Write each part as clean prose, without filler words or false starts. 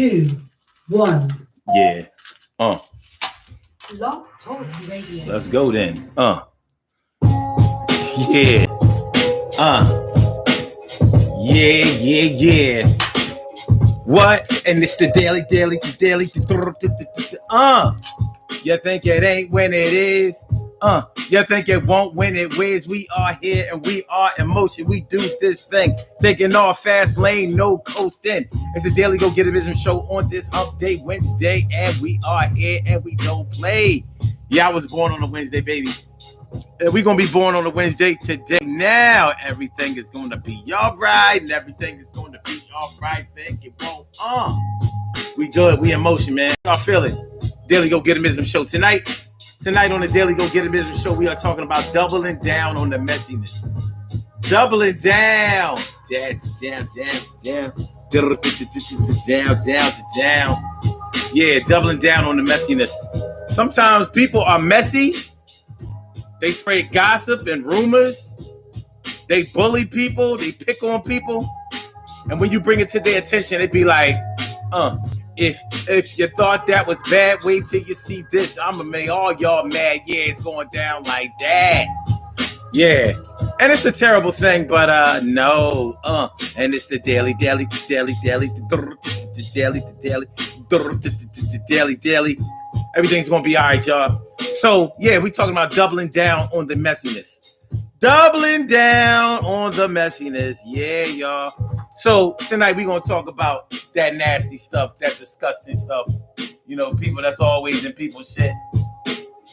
2, 1. Yeah. Love Talk Radio. Let's go then. Yeah. Yeah. What? And it's the daily. You think it ain't when it is? You think it won't when it whiz? We are here and we are in motion. We do this thing, taking off fast lane, no coasting. It's the Daily Go Get It Business Show on this Hump Day Wednesday, and we are here and we don't play. Yeah, I was born on a Wednesday, baby. And we're gonna be born on a Wednesday today. Now everything is gonna be all right, and everything is gonna be all right. Think it won't. We good. We in motion, man. I feel it. Daily Go Get It Business Show tonight. Tonight on the Daily Go Get It Business Show, we are talking about doubling down on the messiness. Doubling down. Down. Yeah, doubling down on the messiness. Sometimes people are messy. They spread gossip and rumors. They bully people. They pick on people. And when you bring it to their attention, they be like, if you thought that was bad, wait till you see this. I'ma make all y'all mad. Yeah, it's going down like that. Yeah. And it's a terrible thing, but no. And it's the daily. Everything's gonna be all right, y'all. So yeah, we talking about doubling down on the messiness. Doubling down on the messiness. Yeah, y'all. So tonight we're gonna talk about that nasty stuff, that disgusting stuff. You know, people that's always in people's shit.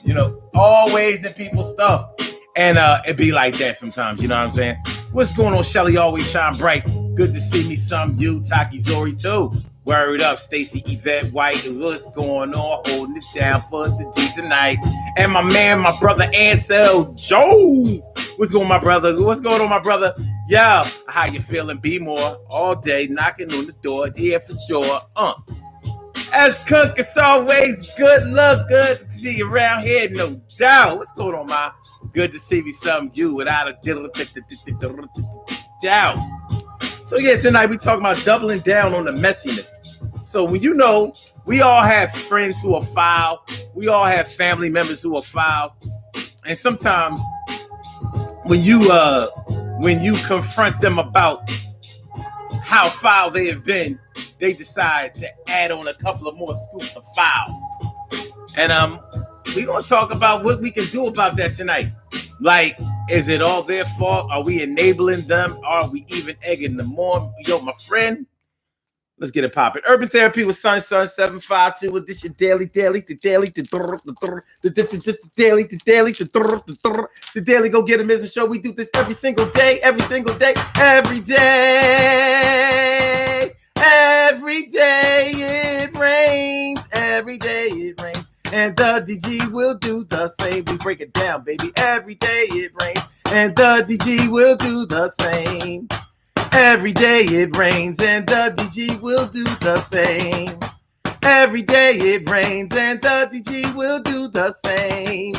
You know, always in people's stuff. And it be like that sometimes, you know what I'm saying? What's going on, Shelly? Always shine bright. Good to see me, some you, Taki Zori too. Word up, Stacy Yvette White. What's going on? Holding it down for the D tonight. And my man, my brother Ansel Jones. What's going on, my brother? What's going on, my brother? Yo, how you feeling? Be more all day, knocking on the door. Yeah, for sure. As Cook, it's always good luck. Good to see you around here, no doubt. What's going on, ma? Good to see me, some you, without a doubt. So yeah, tonight we talking about doubling down on the messiness. So when you know, we all have friends who are foul. We all have family members who are foul. And sometimes when you confront them about how foul they have been, they decide to add on a couple of more scoops of foul. And we're gonna talk about what we can do about that tonight. Like, is it all their fault? Are we enabling them? Are we even egging them on? Yo, my friend, let's get it popping. Urban Therapy with Sun 752. With this your daily, the daily Go Get It Business Show. We do this every single day. Every day it rains. Every day it rains. And the DG will do the same. We break it down, baby. Every day it rains. And the DG will do the same. Every day it rains. And the DG will do the same. Every day it rains. And the DG will do the same.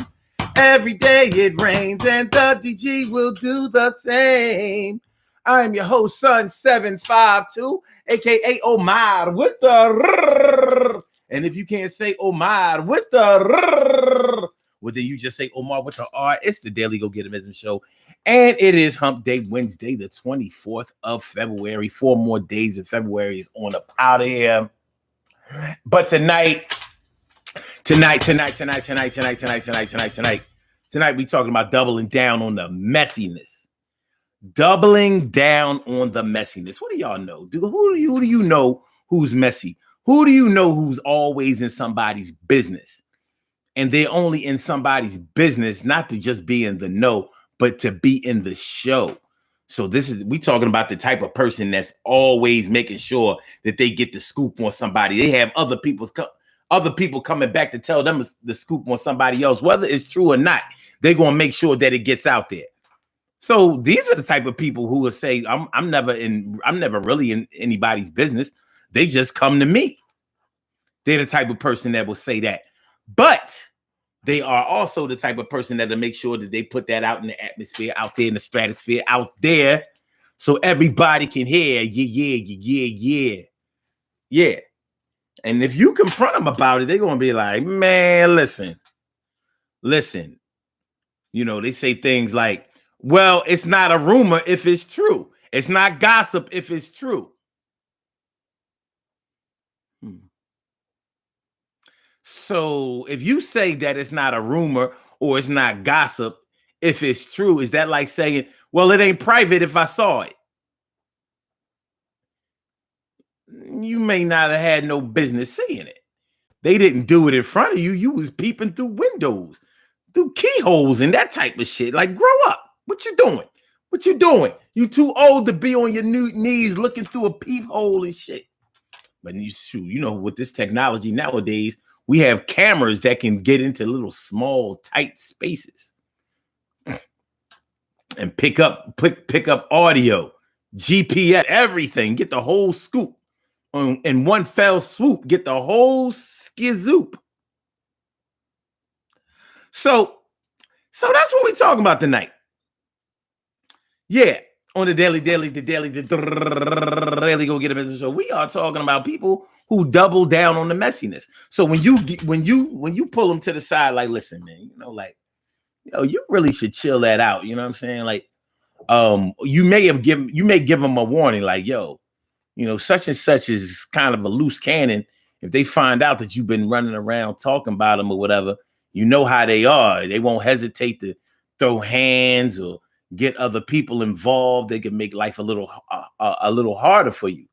Every day it rains. And the DG will do the same. I'm your host, Sun 752, a.k.a. Omar with the... And if you can't say Omar with the, well, then you just say Omar with the R. It's the Daily Go Get It Business Show. And it is Hump Day Wednesday, the 24th of February. 4 more days of February is on up out of here. But tonight, we talking about doubling down on the messiness. Doubling down on the messiness. What do y'all know? Who do you know who's messy? Who do you know who's always in somebody's business? And they're only in somebody's business, not to just be in the know, but to be in the show. So we talking about the type of person that's always making sure that they get the scoop on somebody. They have other people coming back to tell them the scoop on somebody else, whether it's true or not. They're gonna make sure that it gets out there. So these are the type of people who will say, I'm never really in anybody's business. They just come to me. They're the type of person that will say that. But they are also the type of person that'll make sure that they put that out in the atmosphere, out there in the stratosphere, out there, so everybody can hear, yeah. And if you confront them about it, they're gonna be like, man, listen. You know, they say things like, well, it's not a rumor if it's true. It's not gossip if it's true. So if you say that it's not a rumor or it's not gossip if it's true, is that like saying, well, it ain't private if I saw it? You may not have had no business saying it. They didn't do it in front of you. You was peeping through windows, through keyholes and that type of shit. Like, grow up. What you doing? What you doing? You too old to be on your knees looking through a peephole and shit. But you know, with this technology nowadays, we have cameras that can get into little small, tight spaces and pick up audio, GPS, everything. Get the whole scoop in one fell swoop. Get the whole skizoop. So that's what we're talking about tonight. Yeah, on the daily go get a business show. We are talking about people who double down on the messiness. So when you pull them to the side, like, listen, man, you know, like, you really should chill that out. You know what I'm saying? Like, you may give them a warning, like, yo, you know, such and such is kind of a loose cannon. If they find out that you've been running around talking about them or whatever, you know how they are. They won't hesitate to throw hands or get other people involved. They can make life a little harder for you.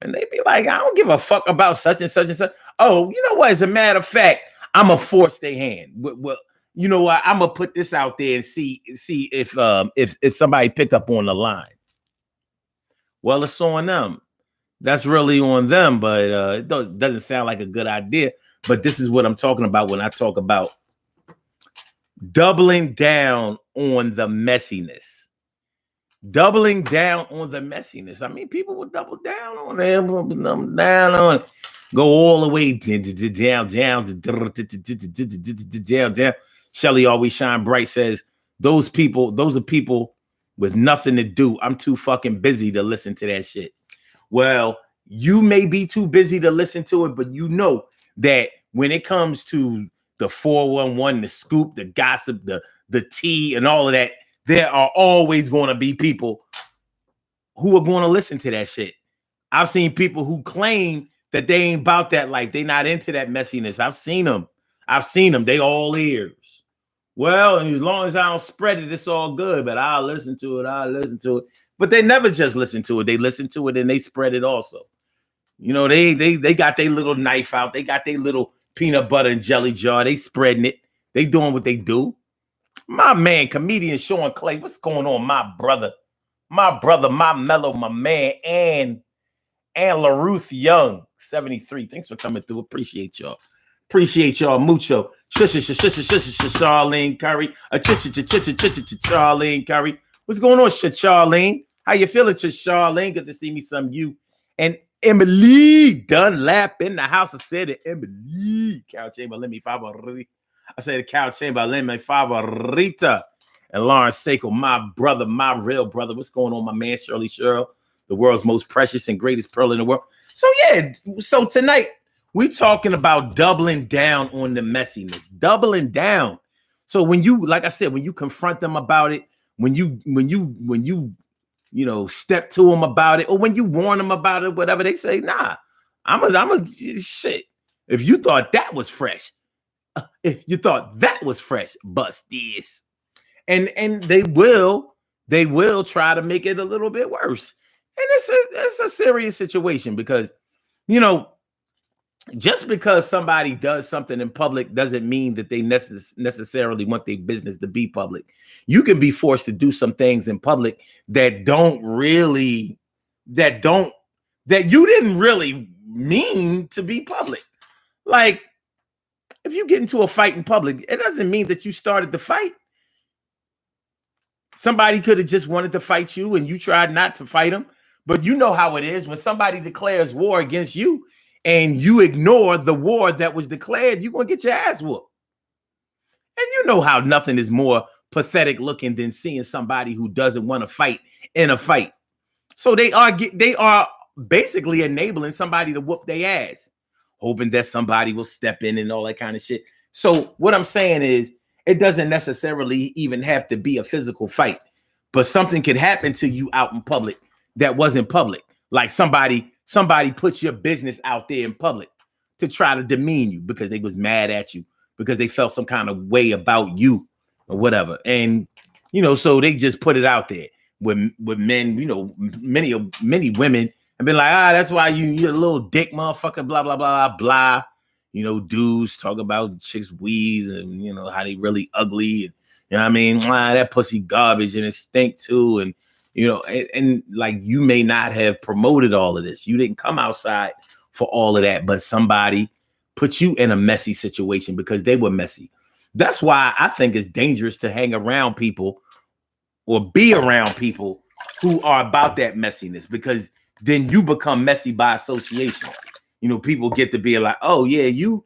And they be like, I don't give a fuck about such and such and such. Oh, you know what? As a matter of fact, I'm gonna force their hand. Well, you know what? I'm gonna put this out there and see if somebody pick up on the line. Well, it's on them. That's really on them, but it doesn't sound like a good idea. But this is what I'm talking about when I talk about doubling down on the messiness. Doubling down on the messiness. I mean, people will double down on them, down on it. Go all the way down. Shelly Always Shine Bright says, those are people with nothing to do. I'm too fucking busy to listen to that shit. Well, you may be too busy to listen to it, but you know that when it comes to the 411, the scoop, the gossip, the tea, and all of that, there are always going to be people who are going to listen to that shit. I've seen people who claim that they ain't about that life. They not into that messiness. I've seen them. They all ears. Well, as long as I don't spread it, it's all good, but I'll listen to it. But they never just listen to it. They listen to it and they spread it also. You know, they got their little knife out. They got their little peanut butter and jelly jar. They spreading it. They doing what they do. My man, comedian Sean Clay, what's going on, my brother, my mellow, my man, and LaRuth Young, 73. Thanks for coming through. Appreciate y'all mucho. Charlene Curry. Charlene Curry. What's going on, Charlene? How you feeling, Charlene? Good to see me some you. And Emily Dunlap in the house. I said it, Emily. Cow Chamberlain, mi favorita. I said the Cow Chamberlain, mi favorita. And Lawrence Seiko, my brother, my real brother. What's going on, my man, Shirley Sherrill, the world's most precious and greatest pearl in the world. So yeah, so tonight we're talking about doubling down on the messiness, doubling down. So when you, like I said, when you confront them about it, when you step to them about it, or when you warn them about it, whatever, they say, nah, I'm a shit. If you thought that was fresh, bust this. And they will try to make it a little bit worse. And it's a serious situation because, you know, just because somebody does something in public doesn't mean that they necessarily want their business to be public. You can be forced to do some things in public that you didn't really mean to be public. Like, if you get into a fight in public, it doesn't mean that you started the fight. Somebody could have just wanted to fight you and you tried not to fight them. But you know how it is when somebody declares war against you and you ignore the war that was declared, you're going to get your ass whooped. And you know how nothing is more pathetic looking than seeing somebody who doesn't want to fight in a fight. So they are basically enabling somebody to whoop their ass. hoping that somebody will step in and all that kind of shit. So what I'm saying is, it doesn't necessarily even have to be a physical fight, but something could happen to you out in public that wasn't public. Like somebody puts your business out there in public to try to demean you because they was mad at you, because they felt some kind of way about you or whatever. And, so they just put it out there with men, many women have been like, that's why you're a little dick motherfucker, blah, blah, blah, blah. Dudes talk about chicks' weaves and, how they really ugly. And, you know what I mean? That pussy garbage and it stink too. And, and like, you may not have promoted all of this. You didn't come outside for all of that, but somebody put you in a messy situation because they were messy. That's why I think it's dangerous to hang around people or be around people who are about that messiness, because then you become messy by association. People get to be like, oh yeah, you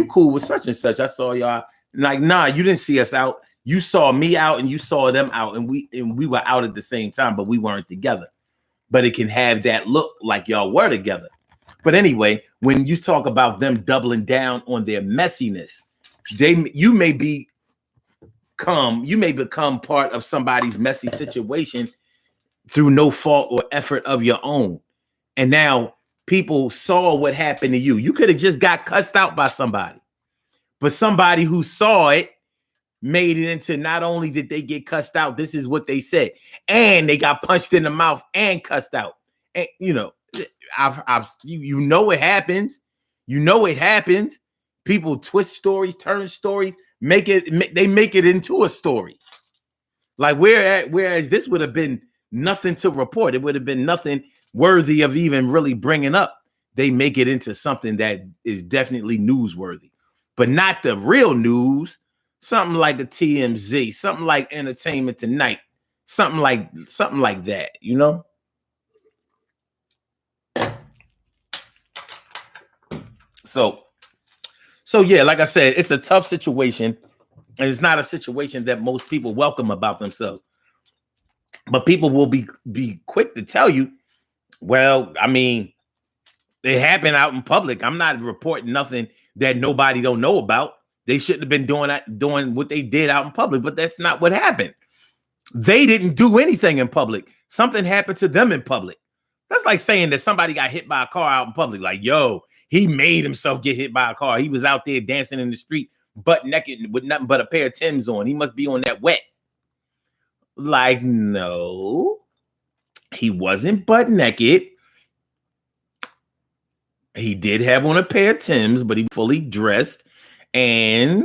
cool with such and such. I saw y'all. Like, nah, you didn't see us out. You saw me out and you saw them out, and we were out at the same time, but we weren't together. But it can have that look like y'all were together. But anyway, when you talk about them doubling down on their messiness, you may become part of somebody's messy situation through no fault or effort of your own. And now people saw what happened to you. You could have just got cussed out by somebody, but somebody who saw it made it into, not only did they get cussed out, this is what they said, and they got punched in the mouth and cussed out. And it happens. It happens. People twist stories, turn stories, make it into a story. Like whereas this would have been nothing to report. It would have been nothing worthy of even really bringing up. They make it into something that is definitely newsworthy, but not the real news. Something like the TMZ, something like Entertainment Tonight, something like that, So yeah, like I said, it's a tough situation, and it's not a situation that most people welcome about themselves. But people will be quick to tell you, well, I mean, it happened out in public. I'm not reporting nothing that nobody don't know about. They shouldn't have been doing what they did out in public, but that's not what happened. They didn't do anything in public. Something happened to them in public. That's like saying that somebody got hit by a car out in public. Like, yo, he made himself get hit by a car. He was out there dancing in the street, butt naked with nothing but a pair of Timbs on. He must be on that wet. Like, no, he wasn't butt naked. He did have on a pair of Timbs, but he fully dressed. And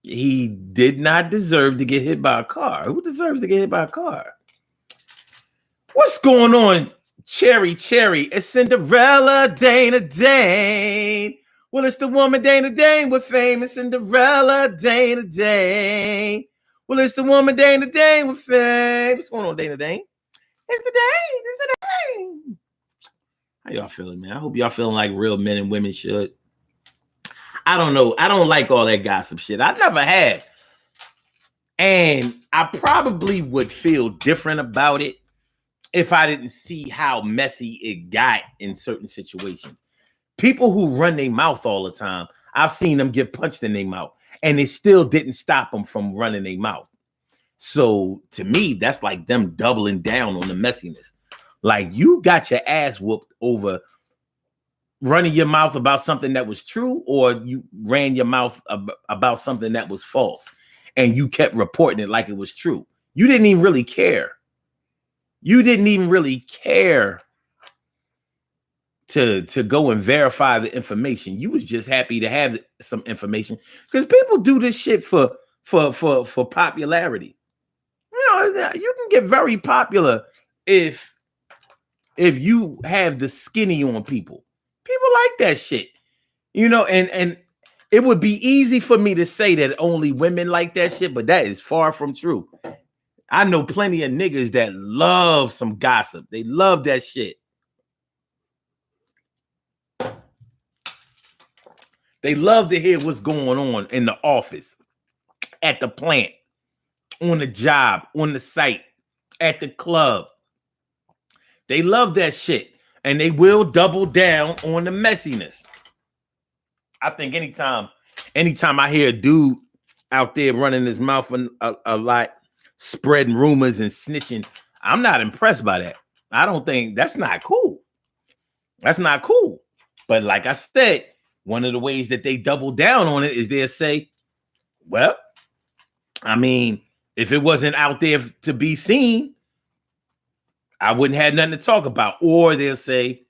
he did not deserve to get hit by a car. Who deserves to get hit by a car? What's going on, Cherry? It's Cinderella, Dana Dane. Well, it's the woman Dana Dane with fame. It's Cinderella, Dana Dane. Well, it's the woman Dana Dane with fame. What's going on, Dana Dane? It's the Dane. How y'all feeling, man? I hope y'all feeling like real men and women should. I don't know. I don't like all that gossip shit. I never have. And I probably would feel different about it if I didn't see how messy it got in certain situations. People who run their mouth all the time, I've seen them get punched in their mouth, and it still didn't stop them from running their mouth. So to me, that's like them doubling down on the messiness. Like, you got your ass whooped over running your mouth about something that was true, or you ran your mouth about something that was false, and you kept reporting it like it was true. You didn't even really care. You didn't even really care to go and verify the information. You was just happy to have some information, because people do this shit for popularity. You can get very popular if you have the skinny on people. People like that shit, and it would be easy for me to say that only women like that shit, but that is far from true. I know plenty of niggas that love some gossip. They love that shit. They love to hear what's going on in the office, at the plant, on the job, on the site, at the club. They love that shit. And they will double down on the messiness. I think anytime I hear a dude out there running his mouth a lot, spreading rumors and snitching, I'm not impressed by that. I don't think that's not cool. That's not cool. But like I said, one of the ways that they double down on it is they'll say, well, I mean, if it wasn't out there to be seen, I wouldn't have nothing to talk about. Or they'll say,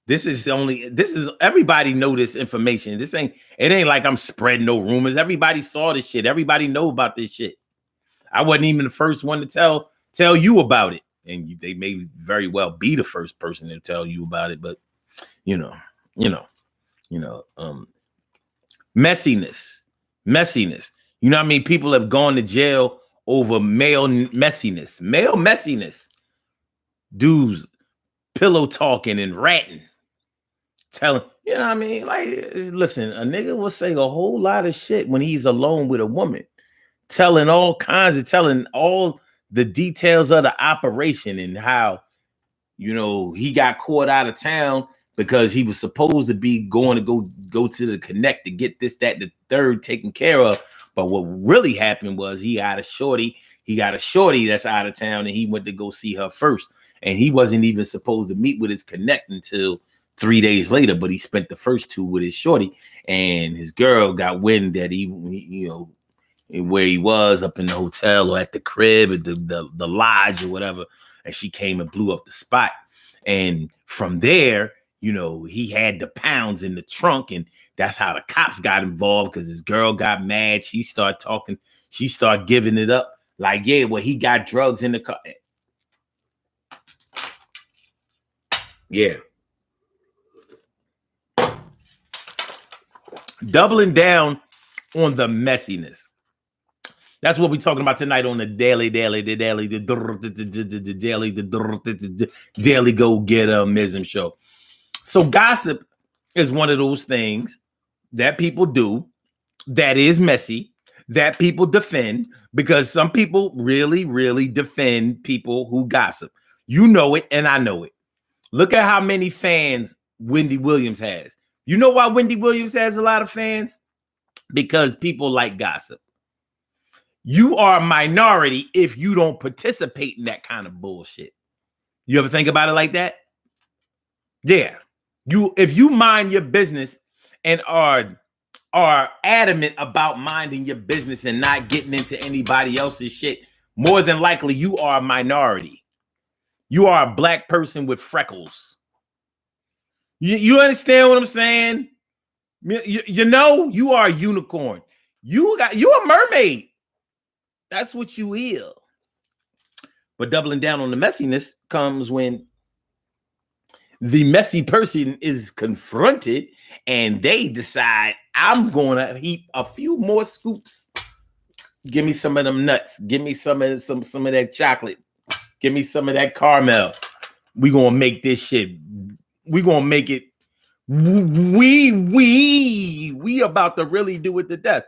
this is everybody know this information. It ain't like I'm spreading no rumors. Everybody saw this shit. Everybody know about this shit. I wasn't even the first one to tell you about it. And they may very well be the first person to tell you about it, but messiness. You know what I mean? People have gone to jail over male messiness. Dudes pillow talking and ratting. Telling, you know what I mean? Like, listen, a nigga will say a whole lot of shit when he's alone with a woman, telling all the details of the operation and how, he got caught out of town because he was supposed to be going to go to the Connect to get this, that, the third taken care of. But what really happened was he got a shorty that's out of town, and he went to go see her first. And he wasn't even supposed to meet with his Connect until 3 days later, but he spent the first 2 with his shorty, and his girl got wind that he where he was up in the hotel or at the crib at the lodge or whatever, and she came and blew up the spot. And from there, he had the pounds in the trunk, and that's how the cops got involved because his girl got mad. She started talking. She started giving it up like, yeah, well, he got drugs in the car. Yeah. Doubling down on the messiness. That's what we're talking about tonight on the daily go get mism show. So gossip is one of those things that people do that is messy, that people defend, because some people really, really defend people who gossip. You know it, and I know it. Look at how many fans Wendy Williams has. You know why Wendy Williams has a lot of fans? Because people like gossip. You are a minority if you don't participate in that kind of bullshit. You ever think about it like that? Yeah. If you mind your business and are adamant about minding your business and not getting into anybody else's shit, more than likely you are a minority. You are a black person with freckles. You understand what I'm saying? You are a unicorn. You're a mermaid. That's what you is. But doubling down on the messiness comes when the messy person is confronted and they decide, I'm going to heap a few more scoops. Give me some of them nuts. Give me some of that chocolate. Give me some of that caramel. We're going to make this shit. We're going to make it. We about to really do it to death.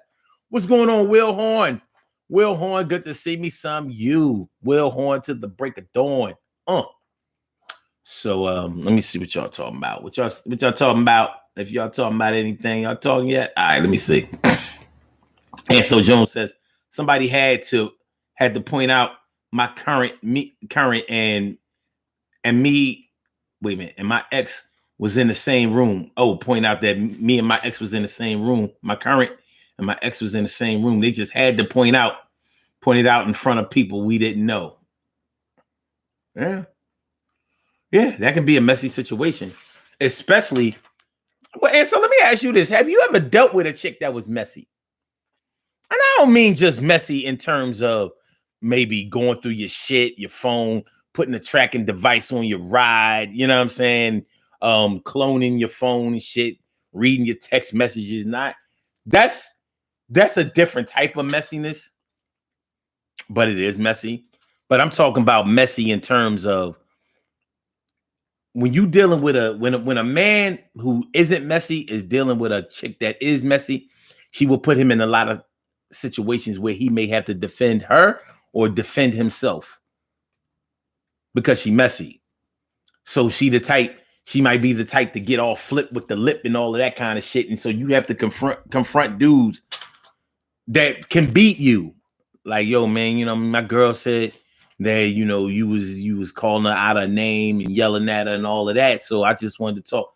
What's going on, Will Horn? Will Horn, good to see me some. You, Will Horn, to the break of dawn. So let me see what y'all talking about. What y'all talking about? If y'all talking about anything, y'all talking yet? All right, let me see. And so Jones says somebody had to point out my current and me. Wait a minute, and my ex was in the same room. Oh, point out that me and my ex was in the same room. My current and my ex was in the same room. They just had to point it out in front of people we didn't know. Yeah, that can be a messy situation, especially. And so let me ask you this: have you ever dealt with a chick that was messy? And I don't mean just messy in terms of maybe going through your shit, your phone, putting a tracking device on your ride. You know what I'm saying? Cloning your phone and shit, reading your text messages. That's a different type of messiness, but it is messy. But I'm talking about messy in terms of when you dealing with when a man who isn't messy is dealing with a chick that is messy, she will put him in a lot of situations where he may have to defend her or defend himself because she messy. So she the type, She might be the type to get all flipped with the lip and all of that kind of shit. And so you have to confront dudes that can beat you. Like, yo, man, you know, my girl said that, you know, you was calling her out her name and yelling at her and all of that. So I just wanted to talk.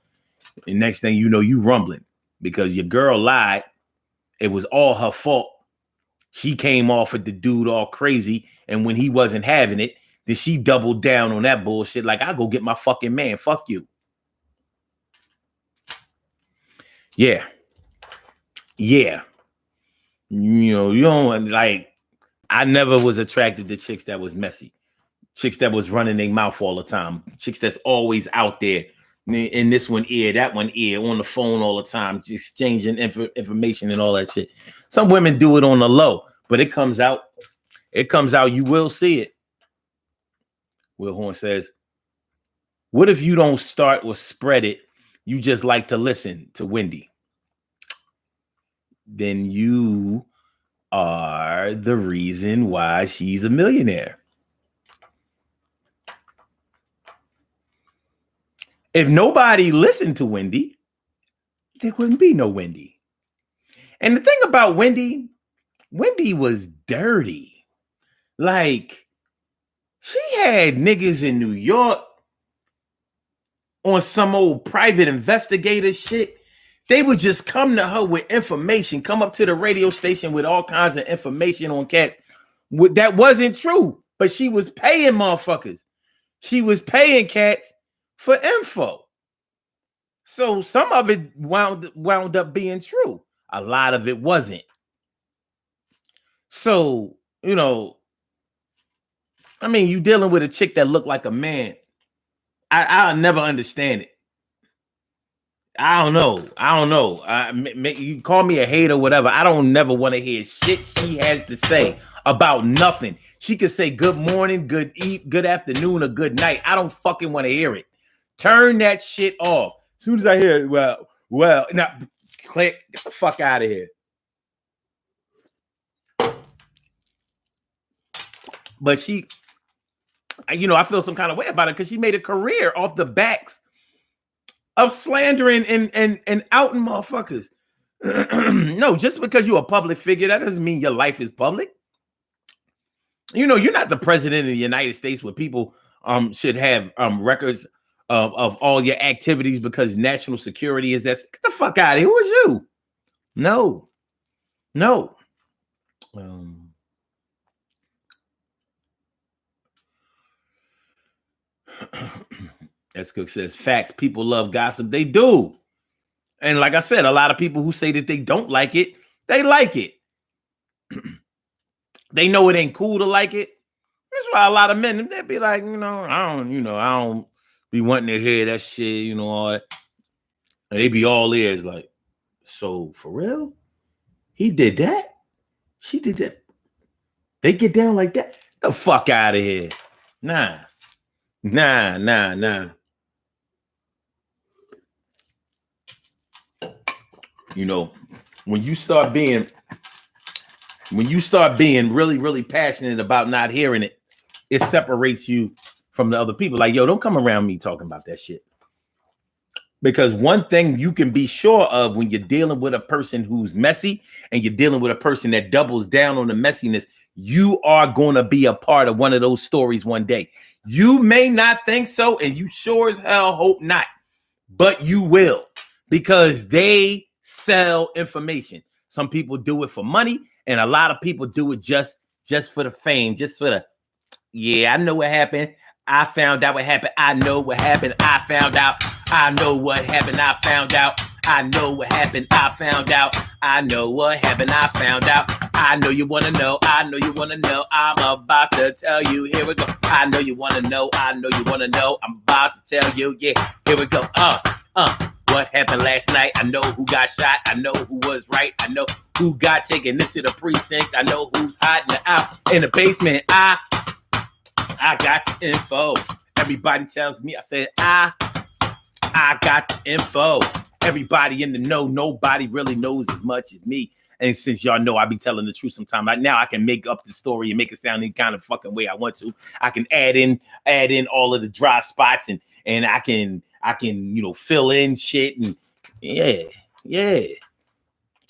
And next thing you know, you rumbling because your girl lied. It was all her fault. She came off at the dude all crazy. And when he wasn't having it, then she doubled down on that bullshit. Like, I go get my fucking man. Fuck you. Yeah. Yeah. You know, you don't like, I never was attracted to chicks that was messy. Chicks that was running their mouth all the time. Chicks that's always out there. In this one ear, that one ear, on the phone all the time, just exchanging information and all that shit. Some women do it on the low, but it comes out. It comes out. You will see it. Will Horn says, what if you don't start or spread it? You just like to listen to Wendy. Then you are the reason why she's a millionaire. If nobody listened to Wendy, there wouldn't be no Wendy. And the thing about Wendy was dirty. Like, she had niggas in New York on some old private investigator shit. They would just come to her with information, come up to the radio station with all kinds of information on cats. That wasn't true, but she was paying motherfuckers. She was paying cats for info. So some of it wound up being true. A lot of it wasn't. So, you know, I mean, you dealing with a chick that looked like a man. I'll never understand it. I don't know. You call me a hater, whatever. I don't never want to hear shit she has to say about nothing. She could say good morning, good afternoon, or good night. I don't fucking want to hear it. Turn that shit off. As soon as I hear it, well, now click, get the fuck out of here. But she, you know, I feel some kind of way about it because she made a career off the backs of slandering and outing motherfuckers. No, just because you're a public figure, that doesn't mean your life is public. You know, you're not the president of the United States where people should have records of all your activities because national security is that. Get the fuck out of here. Who was you? No. As Cook says, facts. People love gossip. They do. And like I said, a lot of people who say that they don't like it, they like it. They know it ain't cool to like it. That's why a lot of men, they'd be like, I don't be wanting to hear that shit, all that. And they be all ears like, so for real? He did that? She did that? They get down like that? The fuck out of here. Nah. When you start being really, really passionate about not hearing it, it separates you from the other people. Like, yo, don't come around me talking about that shit. Because one thing you can be sure of when you're dealing with a person who's messy and you're dealing with a person that doubles down on the messiness, you are going to be a part of one of those stories one day. You may not think so, and you sure as hell hope not, but you will, because they sell information. Some people do it for money, and a lot of people do it just for the fame, just for the, yeah, I know what happened. I found out what happened. I know what happened. I found out. I know what happened. I found out. I know what happened. I found out. I know what happened. I found out. I know you want to know. I know you want to know. I'm about to tell you. Here we go. I know you want to know. I know you want to know. I'm about to tell you. Yeah, here we go. What happened last night? I know who got shot. I know who was right. I know who got taken into the precinct. I know who's hiding out in the basement. I got the info. Everybody tells me. I said, I got the info. Everybody in the know. Nobody really knows as much as me. And since y'all know I be telling the truth sometimes, like now I can make up the story and make it sound any kind of fucking way I want to. I can add in all of the dry spots and I can I can, fill in shit and yeah.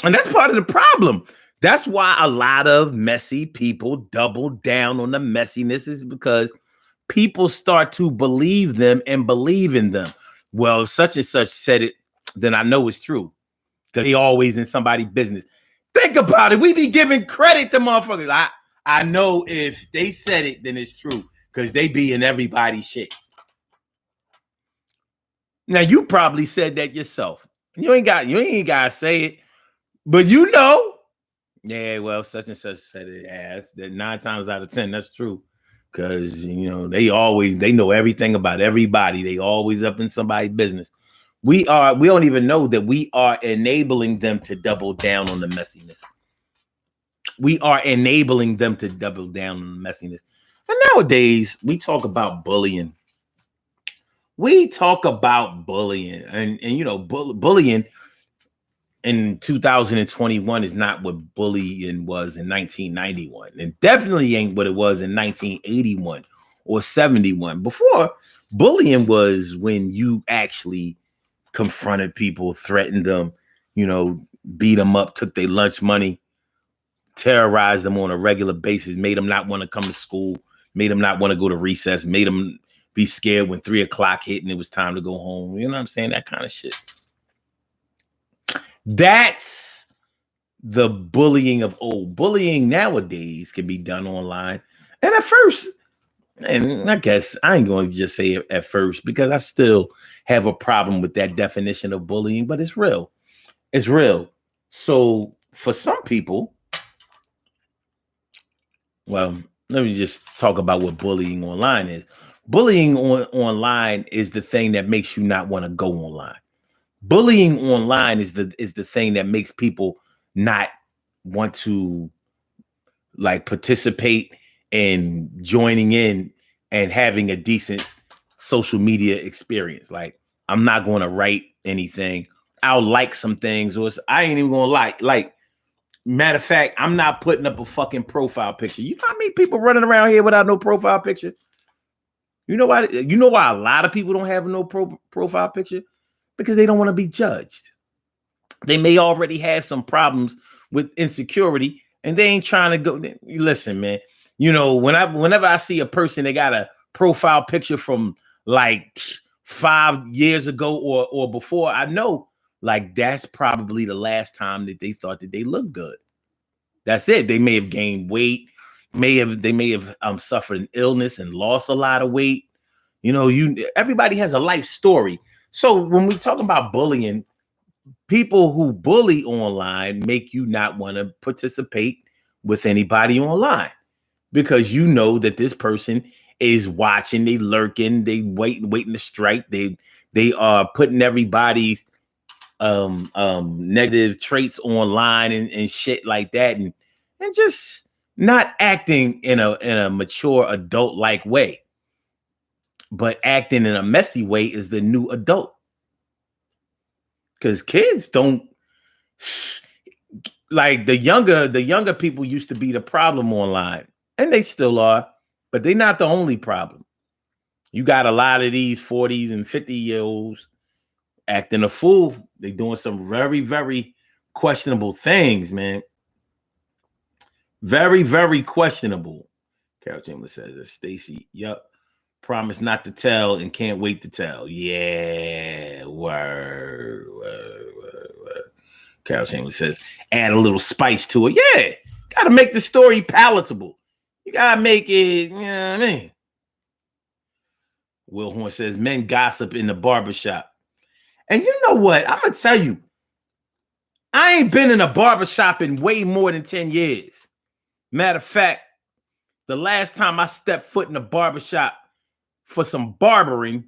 And that's part of the problem. That's why a lot of messy people double down on the messiness, is because people start to believe them and believe in them. Well, if such and such said it, then I know it's true, because they always in somebody's business. Think about it. We be giving credit to motherfuckers. I know if they said it, then it's true, because they be in everybody's shit. Now, you probably said that yourself. You ain't got to say it, but yeah, well, such and such said it. Yeah, that's that 9 times out of 10, that's true. Because they know everything about everybody. They always up in somebody's business. We don't even know that we are enabling them to double down on the messiness. We are enabling them to double down on the messiness. And nowadays, we talk about bullying. And bullying in 2021 is not what bullying was in 1991. It definitely ain't what it was in 1981 or 71. Before, bullying was when you actually confronted people, threatened them, beat them up, took their lunch money, terrorized them on a regular basis, made them not want to come to school, made them not want to go to recess, made them be scared when 3 o'clock hit and it was time to go home. You know what I'm saying? That kind of shit. That's the bullying of old. Bullying nowadays can be done online. And at first, and I guess I ain't going to just say it at first, because I still have a problem with that definition of bullying, but it's real. It's real. So for some people, well, let me just talk about what bullying online is. Bullying online is the thing that makes you not want to go online. Bullying online is the thing that makes people not want to participate in joining in and having a decent social media experience. Like, I'm not going to write anything. I'll like some things, or I ain't even going to like. Matter of fact, I'm not putting up a fucking profile picture. You know how many people running around here without no profile picture? You know why? You know why a lot of people don't have no profile picture? Because they don't want to be judged. They may already have some problems with insecurity, and they ain't trying to go. Listen, man. Whenever I see a person that got a profile picture from 5 years ago or before, I know that's probably the last time that they thought that they looked good. That's it. They may have gained weight. They may have suffered an illness and lost a lot of weight. Everybody has a life story. So when we talk about bullying, people who bully online make you not want to participate with anybody online, because you know that this person is watching, they lurking, they waiting to strike. They are putting everybody's negative traits online and shit like that, and just not acting in a mature adult like way, but acting in a messy way is the new adult. Because kids don't the younger people used to be the problem online, and they still are, but they're not the only problem. You got a lot of these 40s and 50-year-olds acting a fool. They doing some very, very questionable things, man. Very, very questionable. Carol Chambers says that. Stacy, yep. Promise not to tell and can't wait to tell. Yeah, word. Carol Chambers says, add a little spice to it. Yeah, got to make the story palatable. You got to make it, you know what I mean? Will Horn says, men gossip in the barbershop. And you know what? I'm going to tell you, I ain't been in a barbershop in way more than 10 years. Matter of fact, the last time I stepped foot in a barbershop for some barbering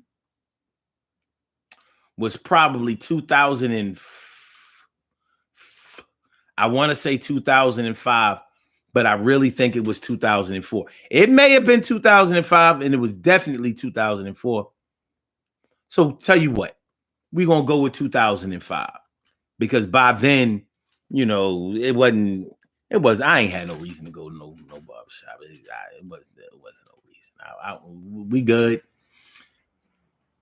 was probably 2005, but I really think it was 2004. It may have been 2005, and it was definitely 2004. So tell you what, we're going to go with 2005, because by then, I ain't had no reason to go to no barbershop. It wasn't no reason. We good.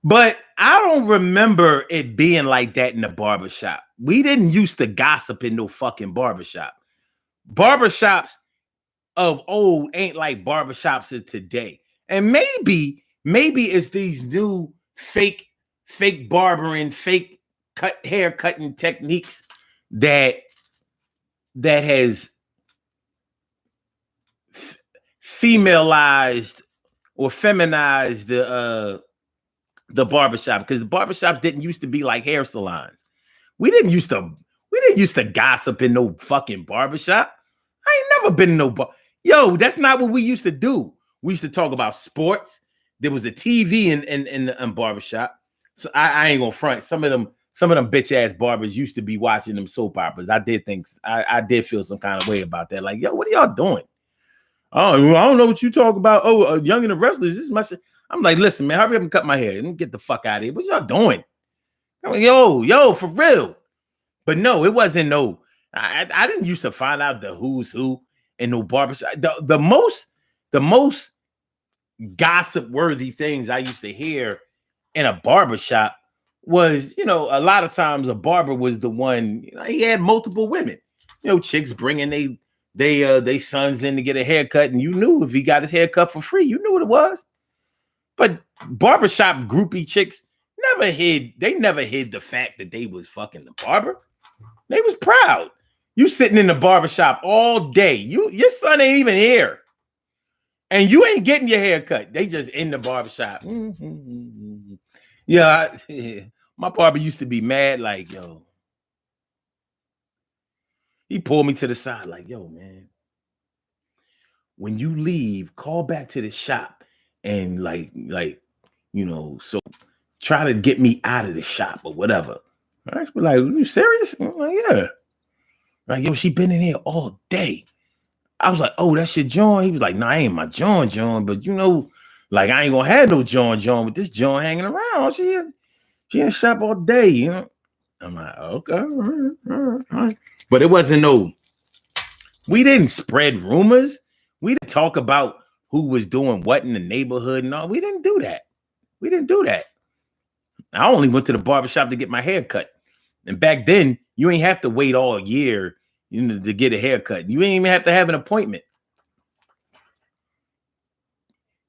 But I don't remember it being like that in the barbershop. We didn't used to gossip in no fucking barbershop. Barbershops of old ain't like barbershops of today. And maybe it's these new fake barbering, fake hair cutting techniques that has femalized or feminized the barbershop, because the barbershops didn't used to be like hair salons. We didn't used to gossip in no fucking barbershop. I ain't never been in no bar. Yo, that's not what we used to do. We used to talk about sports. There was a TV in the barbershop. So I ain't gonna front. Some of them bitch ass barbers used to be watching them soap operas. I did feel some kind of way about that. Like, yo, what are y'all doing? Oh, I don't know what you talk about. Oh, Young and the Restless. This is my shit. I'm like, listen, man, hurry up and cut my hair and get the fuck out of here. What y'all doing? I'm like, yo, for real. But no, it wasn't no. I didn't used to find out the who's who in no barbershop. The most gossip worthy things I used to hear in a barbershop was, a lot of times a barber was the one. He had multiple women. Chicks bringing they sons in to get a haircut, and you knew if he got his haircut for free, you knew what it was. But barbershop groupie chicks never hid the fact that they was fucking the barber. They was proud. You sitting in the barbershop all day. Your son ain't even here. And you ain't getting your hair cut. They just in the barbershop. Yeah, my barber used to be mad, like, yo. He pulled me to the side, like, yo, man. When you leave, call back to the shop and so try to get me out of the shop or whatever. I was like, are you serious? I'm like, yeah. Like, yo, she been in here all day. I was like, oh, that's your John. He was like, no, I ain't my John, but like, I ain't gonna have no John with this John hanging around. She in the shop all day, I'm like, okay, all right. But it wasn't we didn't spread rumors. We didn't talk about who was doing what in the neighborhood and all. We didn't do that. I only went to the barbershop to get my hair cut. And back then, you ain't have to wait all year, to get a haircut. You ain't even have to have an appointment.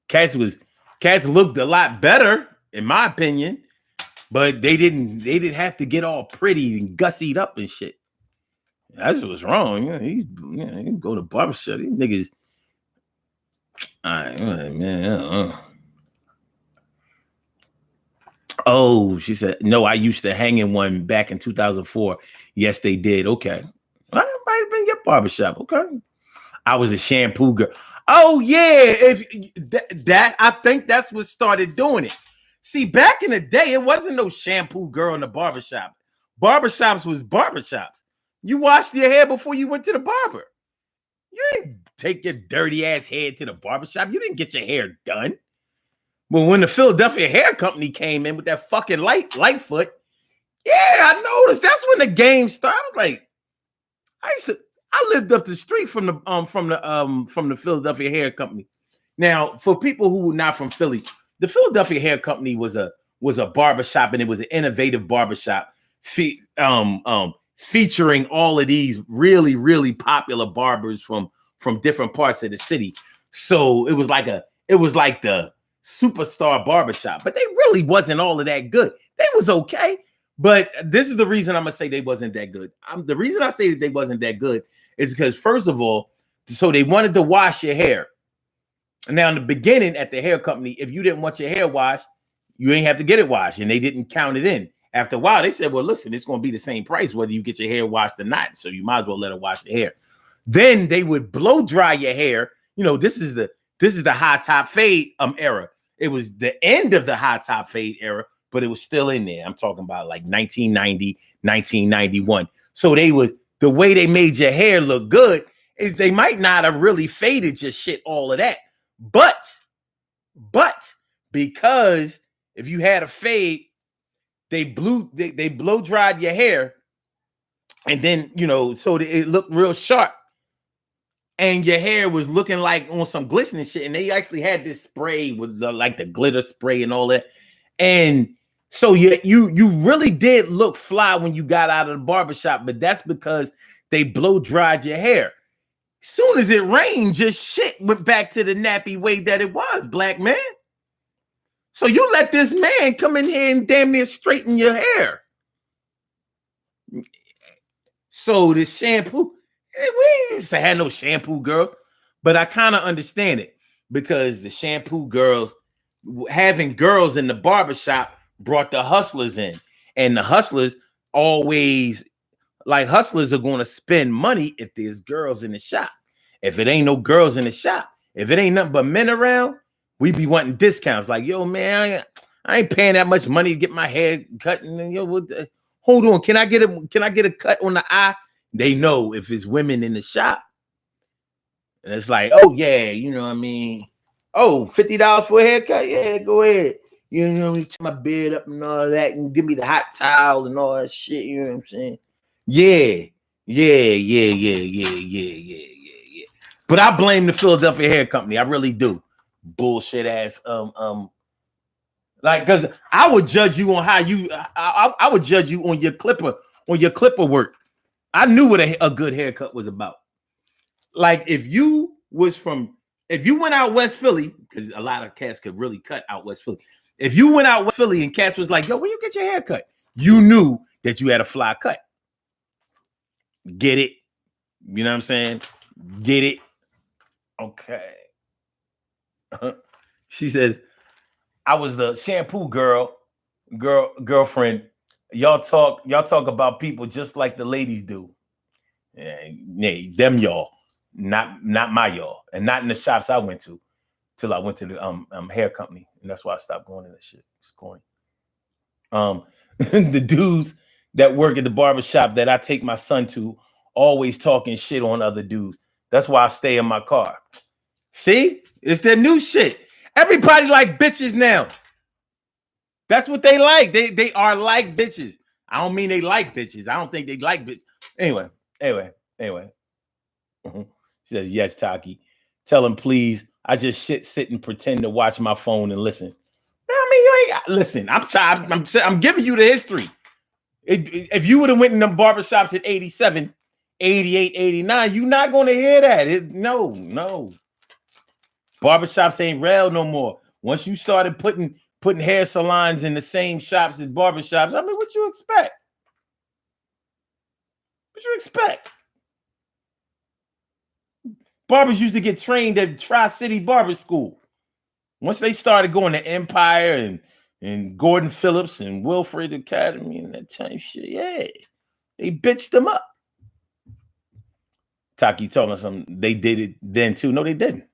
Cats looked a lot better, in my opinion, but they didn't have to get all pretty and gussied up and shit. That's what's wrong. He go to barbershop. These niggas. All right, man. Oh, she said, no, I used to hang in one back in 2004. Yes, they did. Okay. I might have been your barbershop. Okay. I was a shampoo girl. Oh, yeah. If that I think that's what started doing it. See, back in the day, it wasn't no shampoo girl in the barbershop. Barbershops was barbershops. You washed your hair before you went to the barber. You didn't take your dirty ass head to the barbershop. You didn't get your hair done. But when the Philadelphia Hair Company came in with that fucking Lightfoot, yeah, I noticed. That's when the game started. Like, I lived up the street from the Philadelphia Hair Company. Now, for people who were not from Philly, the Philadelphia Hair Company was a barbershop, and it was an innovative barbershop featuring all of these really, really popular barbers from different parts of the city. So it was like the superstar barbershop, but they really wasn't all of that good. They was okay, but this is the reason I'm gonna say they wasn't that good. The reason I say that they wasn't that good is because, first of all, so they wanted to wash your hair. Now, in the beginning at the hair company, if you didn't want your hair washed, you ain't have to get it washed, and they didn't count it in. After a while, they said, well, listen, it's going to be the same price whether you get your hair washed or not, so you might as well let it wash your hair. Then they would blow dry your hair. This is the high top fade era. It was the end of the high top fade era, but it was still in there. I'm talking about like 1990, 1991. So the way they made your hair look good is they might not have really faded your shit, all of that. But because if you had a fade, they blow dried your hair, and then, so it looked real sharp. And your hair was looking like on some glistening shit. And they actually had this spray with the glitter spray and all that. And so you really did look fly when you got out of the barbershop, but that's because they blow dried your hair. Soon as it rained, just shit went back to the nappy way that it was, black man. So you let this man come in here and damn near straighten your hair. So the shampoo, we used to have no shampoo girl, but I kind of understand it because the shampoo girls, having girls in the barbershop brought the hustlers in, and the hustlers always, like, hustlers are going to spend money if there's girls in the shop. If it ain't no girls in the shop, if it ain't nothing but men around, we be wanting discounts. Like, yo, man, I ain't paying that much money to get my hair cut. And yo, hold on, can I get a cut on the eye? They know if it's women in the shop, and it's like, oh yeah, you know what I mean. Oh, $50 for a haircut? Yeah, go ahead. You know, me my beard up and all that, and give me the hot towel and all that shit. You know what I'm saying? Yeah. But I blame the Philadelphia Hair Company. I really do. Bullshit ass. Like, because I would judge you on how you. I would judge you on your clipper work. I knew what a good haircut was about. Like, if you went out West Philly, because a lot of cats could really cut out West Philly. If you went out West Philly and cats was like, yo, where you get your hair cut? You knew that you had a fly cut. Get it? You know what I'm saying? Get it? Okay. She says, I was the shampoo girlfriend. Y'all talk about people just like the ladies do. Yeah, them y'all, not my y'all, and not in the shops I went to till I went to the hair company, and that's why I stopped going to that shit. It's corny. The dudes that work at the barbershop that I take my son to always talking shit on other dudes. That's why I stay in my car. See, it's their new shit. Everybody like bitches now. That's what they like. They are like bitches. I don't mean they like bitches. I don't think they like bitches. Anyway. She says, yes, Taki. Tell him, please. I just sit and pretend to watch my phone and listen. I mean, you ain't listen. I'm giving you the history. If you would have went in them barbershops at 87, 88, 89, you're not going to hear that. No. Barbershops ain't real no more. Once you started putting hair salons in the same shops as barbershops, I mean, what you expect? Barbers used to get trained at Tri-City Barber School. Once they started going to Empire and Gordon Phillips and Wilfred Academy and that type of shit, yeah, they bitched them up. Taki told me something. They did it then too. No, they didn't.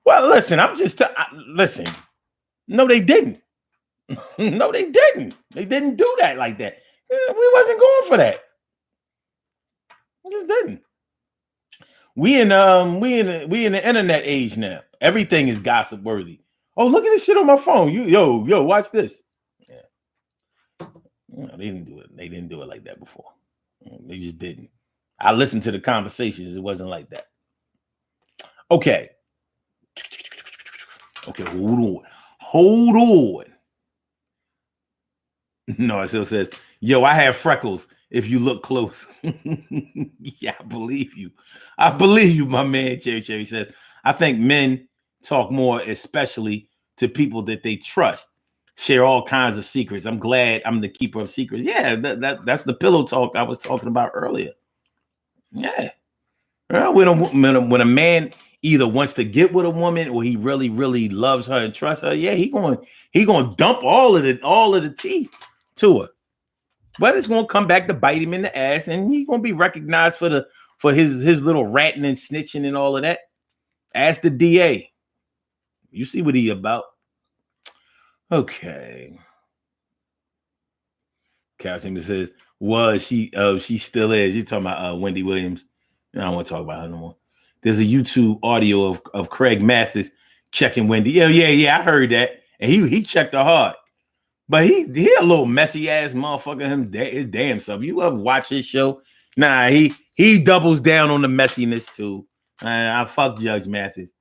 Well, listen, listen. No, they didn't. No, they didn't. They didn't do that like that. We wasn't going for that. We just didn't. We in the internet age now. Everything is gossip worthy. Oh, look at this shit on my phone. Yo, watch this. Yeah. No, they didn't do it. They didn't do it like that before. They just didn't. I listened to the conversations. It wasn't like that. Okay, hold on. No, it still says, yo, I have freckles if you look close. Yeah, I believe you. My man. Cherry says, I think men talk more, especially to people that they trust, share all kinds of secrets. I'm glad I'm the keeper of secrets. Yeah, that's the pillow talk I was talking about earlier. Yeah. When a man either wants to get with a woman or he really, really loves her and trusts her, yeah, he gonna dump all of the tea to her. But it's gonna come back to bite him in the ass, and he's gonna be recognized for his little ratting and snitching and all of that. Ask the DA. You see what he about. Okay. Calcium says, was she still is. You're talking about Wendy Williams. I don't want to talk about her no more. There's a YouTube audio of Craig Mathis checking Wendy. Yeah, I heard that. And he checked her hard. But he a little messy ass motherfucker, his damn self. You ever watch his show? Nah, he doubles down on the messiness too. I fuck Judge Mathis.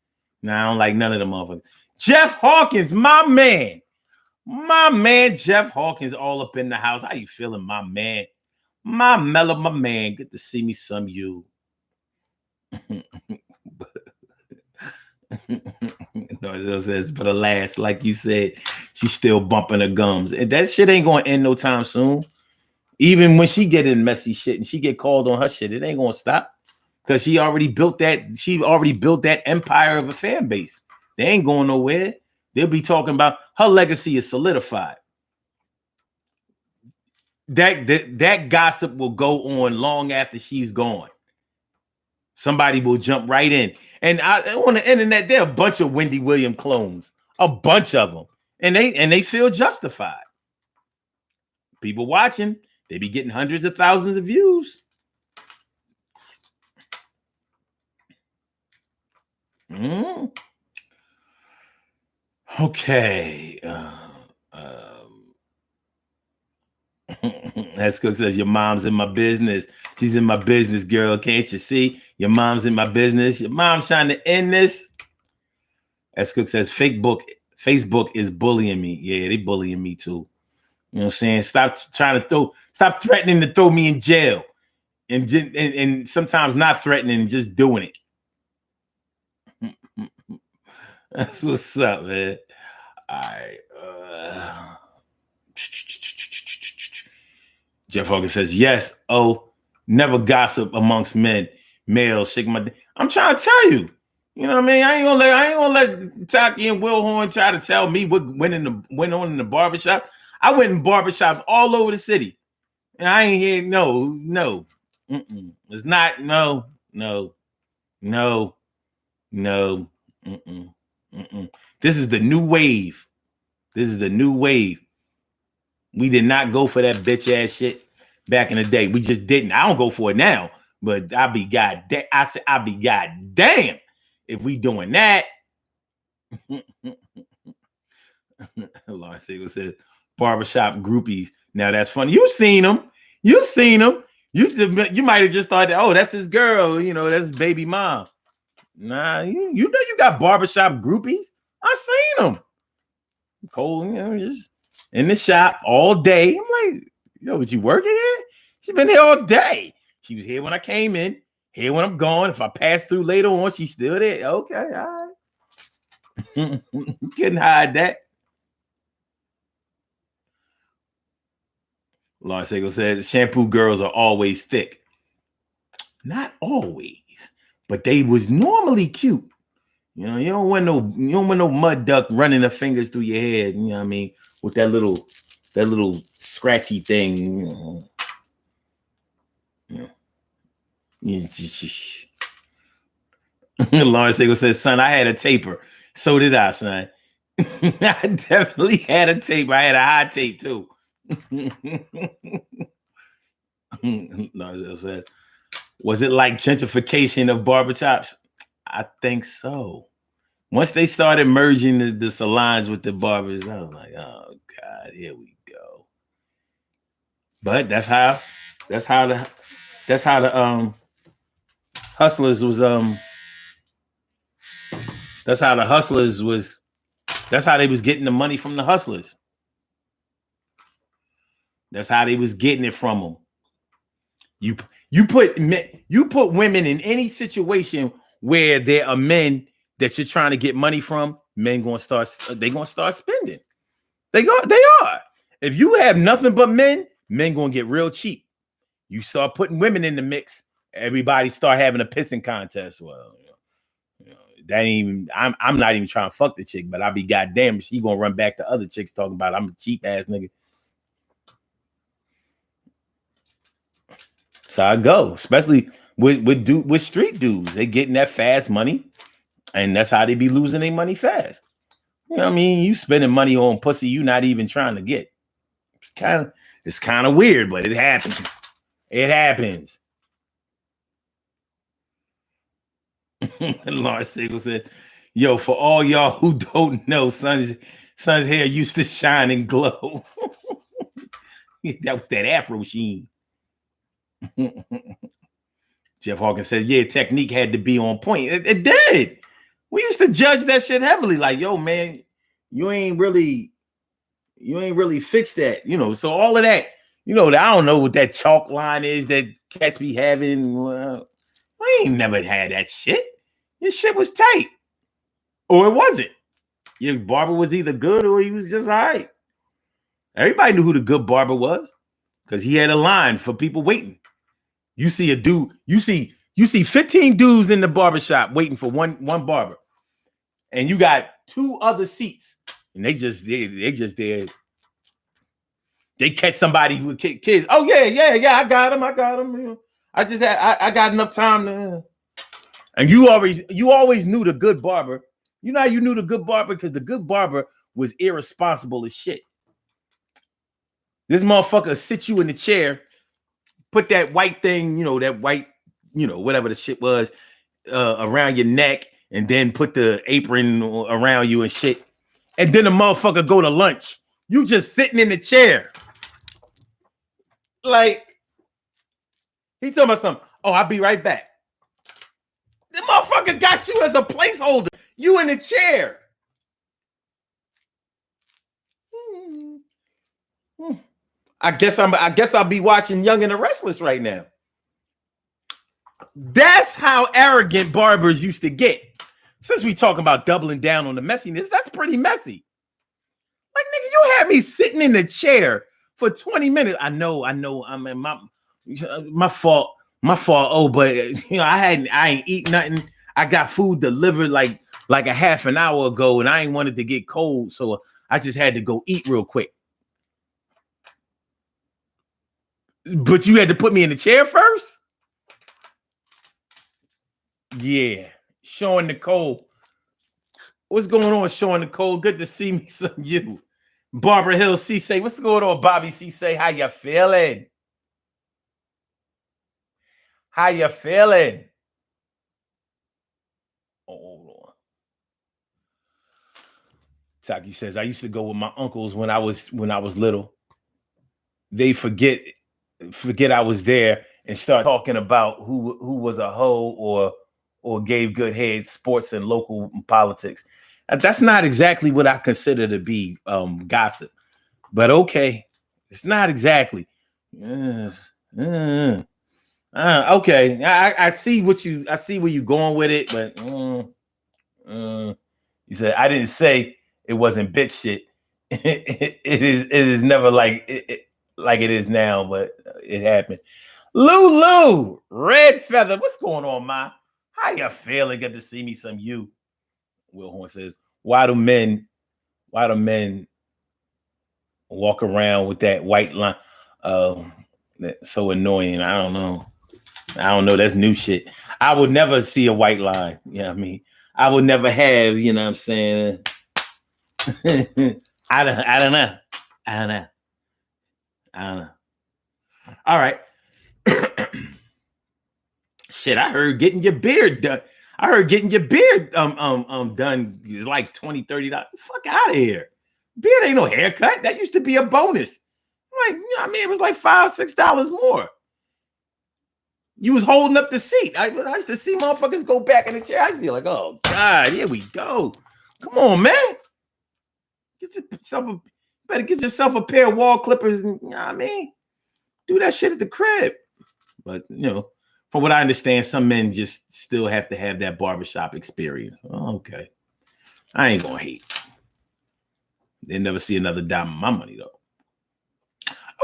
Nah, I don't like none of them motherfuckers. Jeff Hawkins, my man. My man Jeff Hawkins all up in the house. How you feeling, my man? My mellow, my man. Good to see me some you. No, it says, but alas, like you said, she's still bumping her gums. And that shit ain't gonna end no time soon. Even when she get in messy shit and she get called on her shit, it ain't gonna stop. Because she already built that empire of a fan base. They ain't going nowhere. They'll be talking about her legacy is solidified. That gossip will go on long after she's gone. Somebody will jump right in. And on the internet, there are a bunch of Wendy Williams clones, a bunch of them, and they feel justified. People watching, they be getting hundreds of thousands of views. Okay. As Cook says, your mom's in my business. She's in my business, girl. Can't you see? Your mom's in my business. Your mom's trying to end this. As Cook says, Facebook is bullying me. Yeah, they bullying me too. You know what I'm saying? Stop threatening to throw me in jail. And sometimes not threatening, just doing it. That's what's up, man. All right. Jeff Hawkins says, yes, never gossip amongst men. Males, shake my I'm trying to tell you. You know what I mean? I ain't gonna let Taki and Will Horn try to tell me what went on in the barbershop. I went in barbershops all over the city. And I ain't hear no. It's not no. This is the new wave. We did not go for that bitch ass shit back in the day. We just didn't. I don't go for it now, but I'll be goddamn if we doing that. Lawrence Siegel says barbershop groupies. Now that's funny. You seen them. You might have just thought that, oh, that's his girl, that's his baby mom. Nah, you know you got barbershop groupies. I seen them. Cole, just in the shop all day. I'm like, was you working here? She been here all day. She was here when I came in, here when I'm gone. If I pass through later on, she's still there. Okay, all right. Couldn't hide that. Lawrence Siegel says shampoo girls are always thick. Not always, but they was normally cute. You don't want no mud duck running her fingers through your head. You know what I mean? With that little scratchy thing. Lawrence Siegel says, son, I had a taper. So did I, son. I definitely had a taper. I had a high tape too. Lawrence Siegel says, was it like gentrification of barbershops? I think so. Once they started merging the salons with the barbers, I was like, oh God, here we go. But that's how the hustlers was that's how they was getting the money from the hustlers. That's how they was getting it from them. You put women in any situation where there are men that you're trying to get money from, they're gonna start spending. They are. If you have nothing but men gonna get real cheap. You start putting women in the mix, everybody start having a pissing contest. Well, that ain't even. I'm not even trying to fuck the chick, but I'll be goddamn if she gonna run back to other chicks talking about I'm a cheap ass nigga. So I go, especially with street dudes. They getting that fast money, and that's how they be losing their money fast. You know what I mean? You spending money on pussy you not even trying to get. It's kind of weird, but it happens. It happens. Lawrence Siegel said, yo, for all y'all who don't know, son's hair used to shine and glow. That was that Afro sheen. Jeff Hawkins says, yeah, technique had to be on point. It did. We used to judge that shit heavily. Like, yo, man, you ain't really You ain't really fixed that, So all of that, I don't know what that chalk line is that cats be having. I ain't never had that shit. Your shit was tight, or it wasn't. Your barber was either good or he was just all right. Everybody knew who the good barber was because he had a line for people waiting. You see a dude, you see 15 dudes in the barbershop waiting for one barber, and you got 2 other seats, and they just there. They catch somebody with kids. Oh yeah, I got him. I got enough time to. And you always knew the good barber. You know how you knew the good barber? Because the good barber was irresponsible as shit. This motherfucker sit you in the chair, put that white thing, that white, whatever the shit was, around your neck, and then put the apron around you and shit. And then the motherfucker go to lunch. You just sitting in the chair. Like, he talking about something. Oh, I'll be right back. The motherfucker got you as a placeholder. You in the chair. I guess I'll be watching Young and the Restless right now. That's how arrogant barbers used to get. Since we talking about doubling down on the messiness, that's pretty messy. Like, nigga, you had me sitting in the chair for 20 minutes. I know. I mean, my fault. Oh, but I ain't eat nothing. I got food delivered like a half an hour ago, and I ain't wanted to get cold, so I just had to go eat real quick. But you had to put me in the chair first? Yeah. Sean Nicole. What's going on, Sean Nicole? Good to see me some you. Barbara Hill C-Say. What's going on, Bobby C-Say? How you feeling? How you feeling? Oh, hold on. Taki says, I used to go with my uncles when I was little. They forget I was there and start talking about who was a hoe or gave good head, sports and local politics. That's not exactly what I consider to be gossip, but okay, it's not exactly. Okay, I see where you're going with it, but you said I didn't say it wasn't bitch shit. It is never like it is now, but it happened. Lulu, Red Feather, what's going on, ma? How you feeling? Good to see me some you. Will Horn says, why do men walk around with that white line? That's so annoying. I don't know. That's new shit. I would never see a white line. You know what I mean? I would never have, you know what I'm saying? I don't know. All right. Shit, I heard getting your beard done. Done is like $20-$30. Fuck out of here. Beard ain't no haircut. That used to be a bonus. Like, you know what I mean? It was like $5-$6 more. You was holding up the seat. I used to see motherfuckers go back in the chair. I used to be like, oh God, here we go. Come on, man. Better get yourself a pair of wall clippers and, you know what I mean? Do that shit at the crib. But, from what I understand, some men just still have to have that barbershop experience. Oh, okay. I ain't gonna hate. They'll never see another dime of my money, though.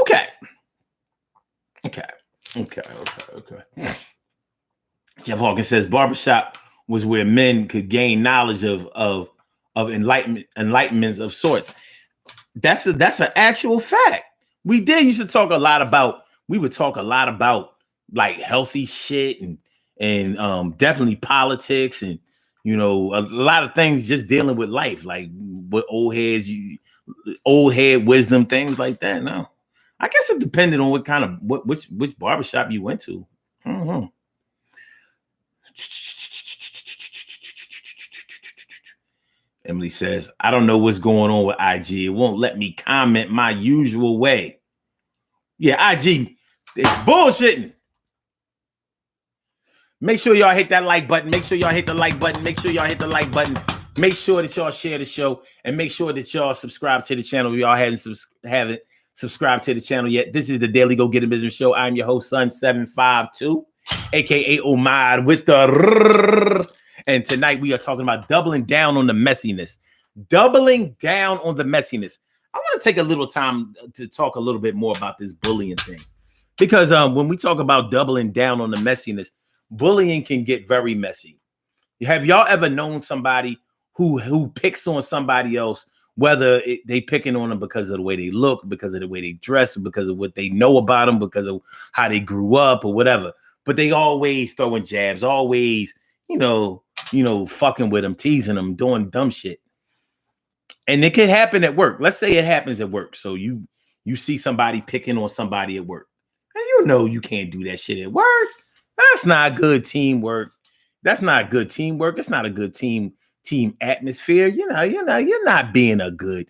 Okay. Jeff Hawkins says barbershop was where men could gain knowledge of enlightenments of sorts. That's an actual fact. We used to talk a lot about like healthy shit and definitely politics and a lot of things just dealing with life, like what old head wisdom, things like that. No, I guess it depended on what kind of which barbershop you went to. Emily says, I don't know what's going on with IG. It won't let me comment my usual way. Yeah, IG, it's bullshitting. Make sure y'all hit that like button. Make sure y'all hit the like button. Make sure that y'all share the show and make sure that y'all subscribe to the channel. We all haven't subscribed to the channel yet. This is the Daily Go Get It Business Show. I'm your host, Sun752, aka Omad with the. And tonight we are talking about doubling down on the messiness. Doubling down on the messiness. I want to take a little time to talk a little bit more about this bullying thing. Because when we talk about doubling down on the messiness, bullying can get very messy. Have y'all ever known somebody who picks on somebody else, whether they picking on them because of the way they look, because of the way they dress, because of what they know about them, because of how they grew up or whatever? But they always throwing jabs, always, fucking with them, teasing them, doing dumb shit. And it could happen at work. Let's say it happens at work. So you see somebody picking on somebody at work. And you can't do that shit at work. That's not good teamwork. That's not good teamwork. It's not a good team atmosphere. You're not being a good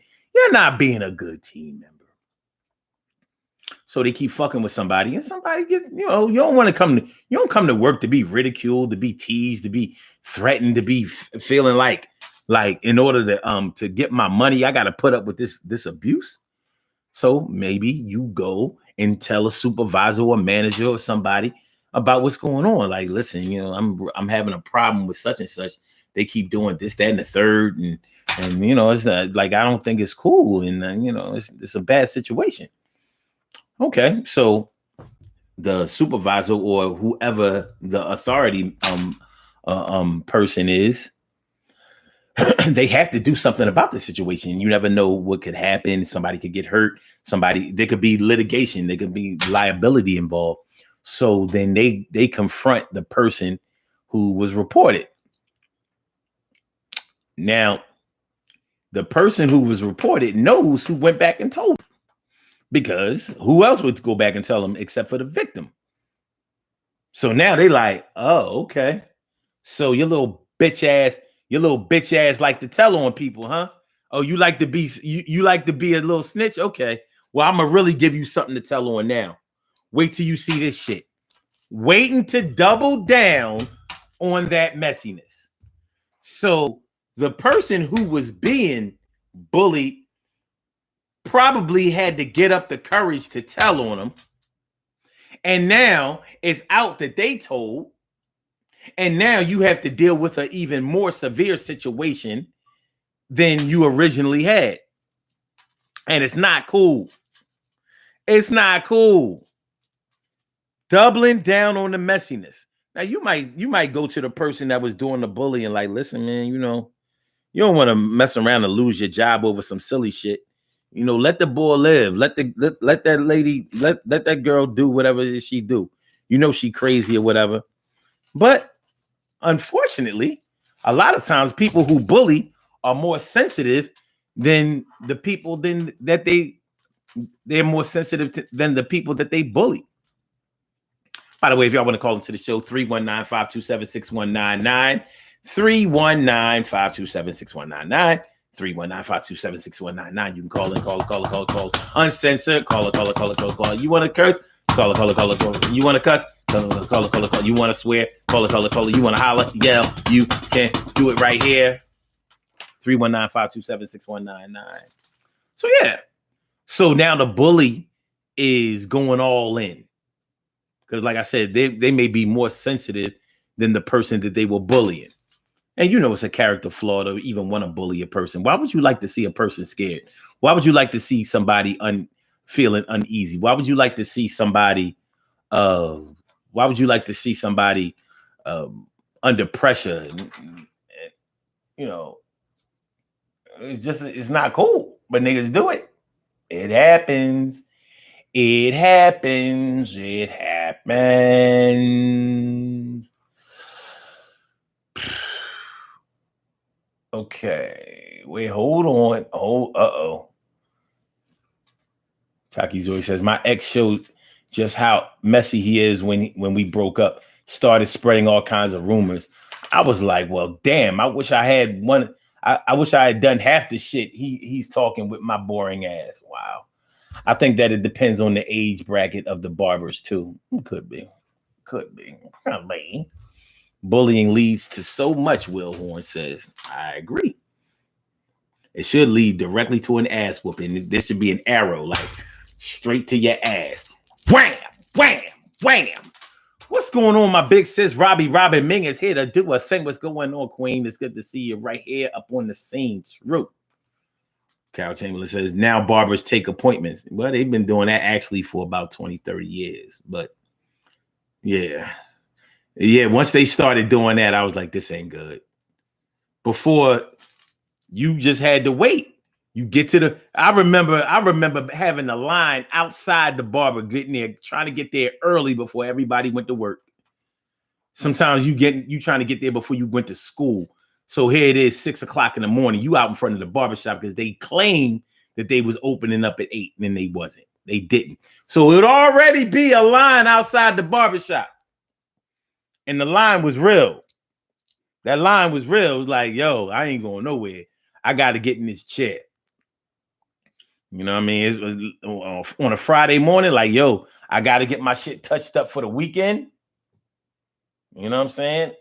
team member. So they keep fucking with somebody, and somebody gets, you don't come to work to be ridiculed, to be teased, to be threatened, to be feeling like in order to get my money, I got to put up with this abuse. So maybe you go and tell a supervisor or manager or somebody about what's going on. Like, listen, I'm having a problem with such and such. They keep doing this, that, and the third, and it's not, like, I don't think it's cool, and it's a bad situation. Okay, so the supervisor or whoever the authority person is, they have to do something about the situation. You never know what could happen. Somebody could get hurt. There could be litigation. There could be liability involved. So then they confront the person who was reported. Now, the person who was reported knows who went back and told, because who else would go back and tell them except for the victim? So now they like, oh, okay. So your little bitch ass like to tell on people, huh? Oh, you like to be a little snitch? Okay. Well, I'm gonna really give you something to tell on now. Wait till you see this shit. Waiting to double down on that messiness. So the person who was being bullied probably had to get up the courage to tell on them. And now it's out that they told. And now you have to deal with an even more severe situation than you originally had. And it's not cool. It's not cool. Doubling down on the messiness. Now you might go to the person that was doing the bullying, like, listen, man, you don't want to mess around and lose your job over some silly shit. Let the boy live. Let that lady, let that girl do whatever she do. She crazy or whatever. But unfortunately, a lot of times people who bully are more sensitive than the people they're more sensitive than the people that they bully. By the way, if y'all want to call into the show, 319-527-6199, 319-527-6199, 319-527-6199. You can call in, call. Uncensored, call. You want to curse? Call. You want to cuss? Call. You want to swear? Call. You want to holler? Yell? You can do it right here. 319-527-6199. So yeah. So now the bully is going all in. Because like I said, they may be more sensitive than the person that they were bullying. And it's a character flaw to even want to bully a person. Why would you like to see a person scared? Why would you like to see somebody feeling uneasy? Why would you like to see somebody under pressure? It's not cool. But niggas do it. It happens. Okay. Wait, hold on. Uh-oh. Taki Zoe says, my ex showed just how messy he is when we broke up. Started spreading all kinds of rumors. I was like, well, damn, I wish I had one. I wish I had done half the shit he's talking with my boring ass. Wow. I think that it depends on the age bracket of the barbers too. Could be. Bullying leads to so much, Will Horn says. I agree. It should lead directly to an ass whooping. There should be an arrow, like straight to your ass. Wham! Wham! Wham! What's going on, my big sis? Robin Ming is here to do a thing. What's going on, Queen? It's good to see you right here up on the scene. True. Carol Chamberlain says, now barbers take appointments. Well, they've been doing that actually for about 20, 30 years. But yeah. Yeah, once they started doing that, I was like, this ain't good. Before, you just had to wait. You get to the, I remember having a line outside the barber, getting there, trying to get there early before everybody went to work. Sometimes you trying to get there before you went to school. So here it is, 6 o'clock in the morning. You out in front of the barbershop because they claimed that they was opening up at 8, and then they wasn't. They didn't. So it would already be a line outside the barbershop. And the line was real. That line was real. It was like, yo, I ain't going nowhere. I got to get in this chair. You know what I mean? It's on a Friday morning, like, yo, I got to get my shit touched up for the weekend. You know what I'm saying?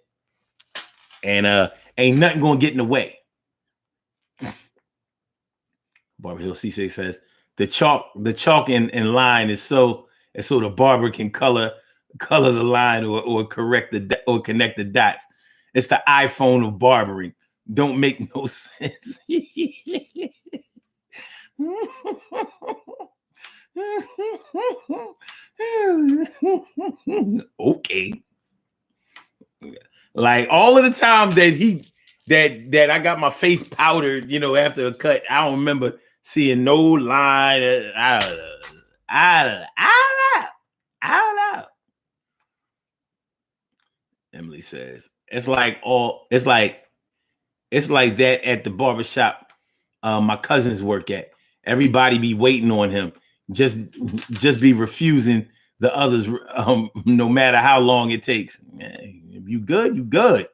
And ain't nothing going to get in the way. Barber Hill C6 says, the chalk in line is so the barber can color the line or correct or connect the dots. It's the iPhone of barbering. Don't make no sense. Okay. Like all of the time that I got my face powdered, you know, after a cut, I don't remember seeing no line. I don't know. Emily says it's like that at the barbershop my cousins work at. Everybody be waiting on him. Just be refusing the others no matter how long it takes. Man, if you good, you good.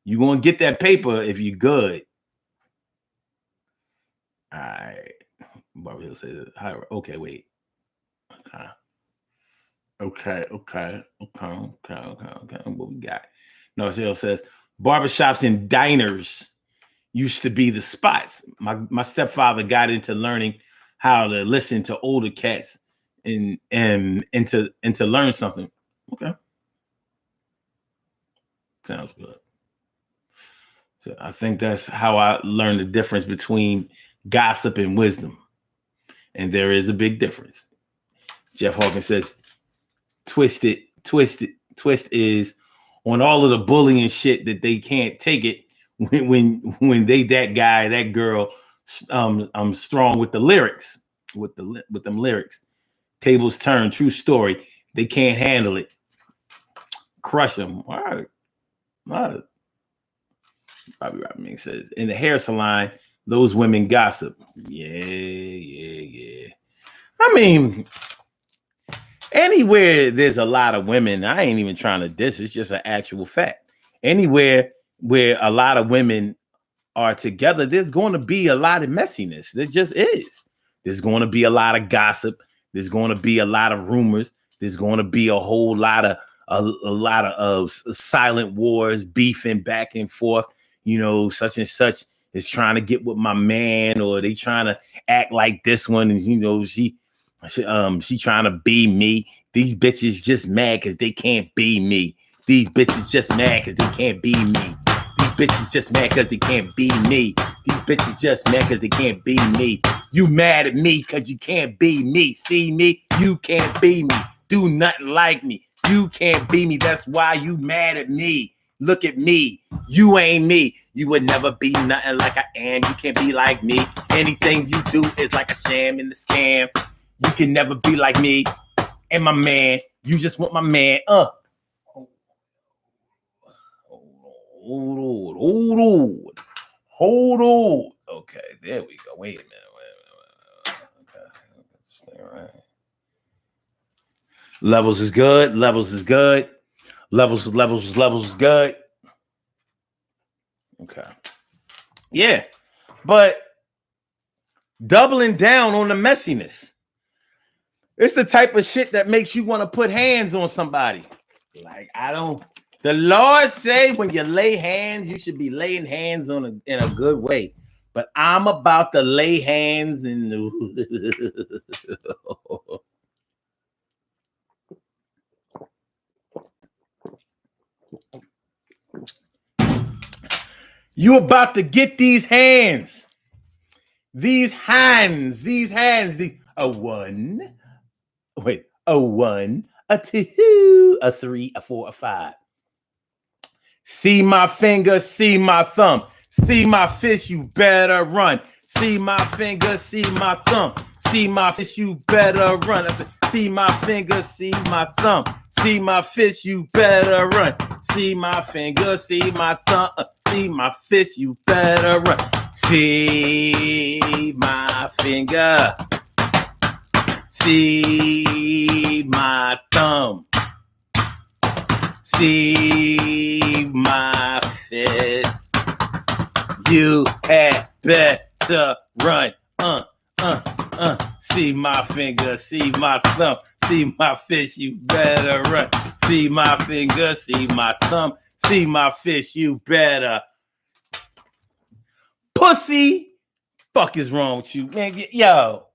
You gonna get that paper if you good. All right. Barbara Hill says, okay, wait. Okay. What we got? No, Hill says barbershops and diners used to be the spots. My stepfather got into learning how to listen to older cats and to learn something. Okay. Sounds good. So I think that's how I learned the difference between gossip and wisdom. And there is a big difference. Jeff Hawkins says, twist is on all of the bullying shit that they can't take it when they that guy, that girl, I'm strong with the lyrics, with them lyrics. Tables turn, true story. They can't handle it. Crush them. All right. Bobby Robin says, in the hair salon, those women gossip. Yeah. I mean, anywhere there's a lot of women, I ain't even trying to diss. It's just an actual fact. Anywhere where a lot of women are together, there's going to be a lot of messiness. There just is. There's going to be a lot of gossip. There's going to be a lot of rumors. There's going to be a whole lot of silent wars, beefing back and forth. You know, such and such is trying to get with my man, or they trying to act like this one, and you know, she trying to be me. These bitches just mad because they can't be me. These bitches just mad because they can't be me. These bitches just mad because they can't be me. These bitches just mad because they can't be me. You mad at me because you can't be me. See me? You can't be me. Do nothing like me. You can't be me. That's why you mad at me. Look at me. You ain't me. You would never be nothing like I am. You can't be like me. Anything you do is like a sham in the scam. You can never be like me and my man. You just want my man. Hold on. Okay, there we go. Wait a minute. Okay. All right. Levels is good. Levels is good. Okay. Yeah, but doubling down on the messiness. It's the type of shit that makes you want to put hands on somebody. Like, I don't The Lord say when you lay hands, you should be laying hands in a good way. But I'm about to lay hands in the You about to get these hands. These hands. A one. Wait, a one, a two, a three, a four, a five. See my finger, see my thumb. See my fist, you better run. See my finger, see my thumb. See my fist, you better run. See my finger, see my thumb. See my fist, you better run. See my finger, see my thumb. See my fist, you better run. See my finger. See my thumb. See my fist. You had better run. See my finger, see my thumb. See my fist, you better run. See my finger, see my thumb. See my fist, you better. Pussy. Fuck is wrong with you, man? Yo.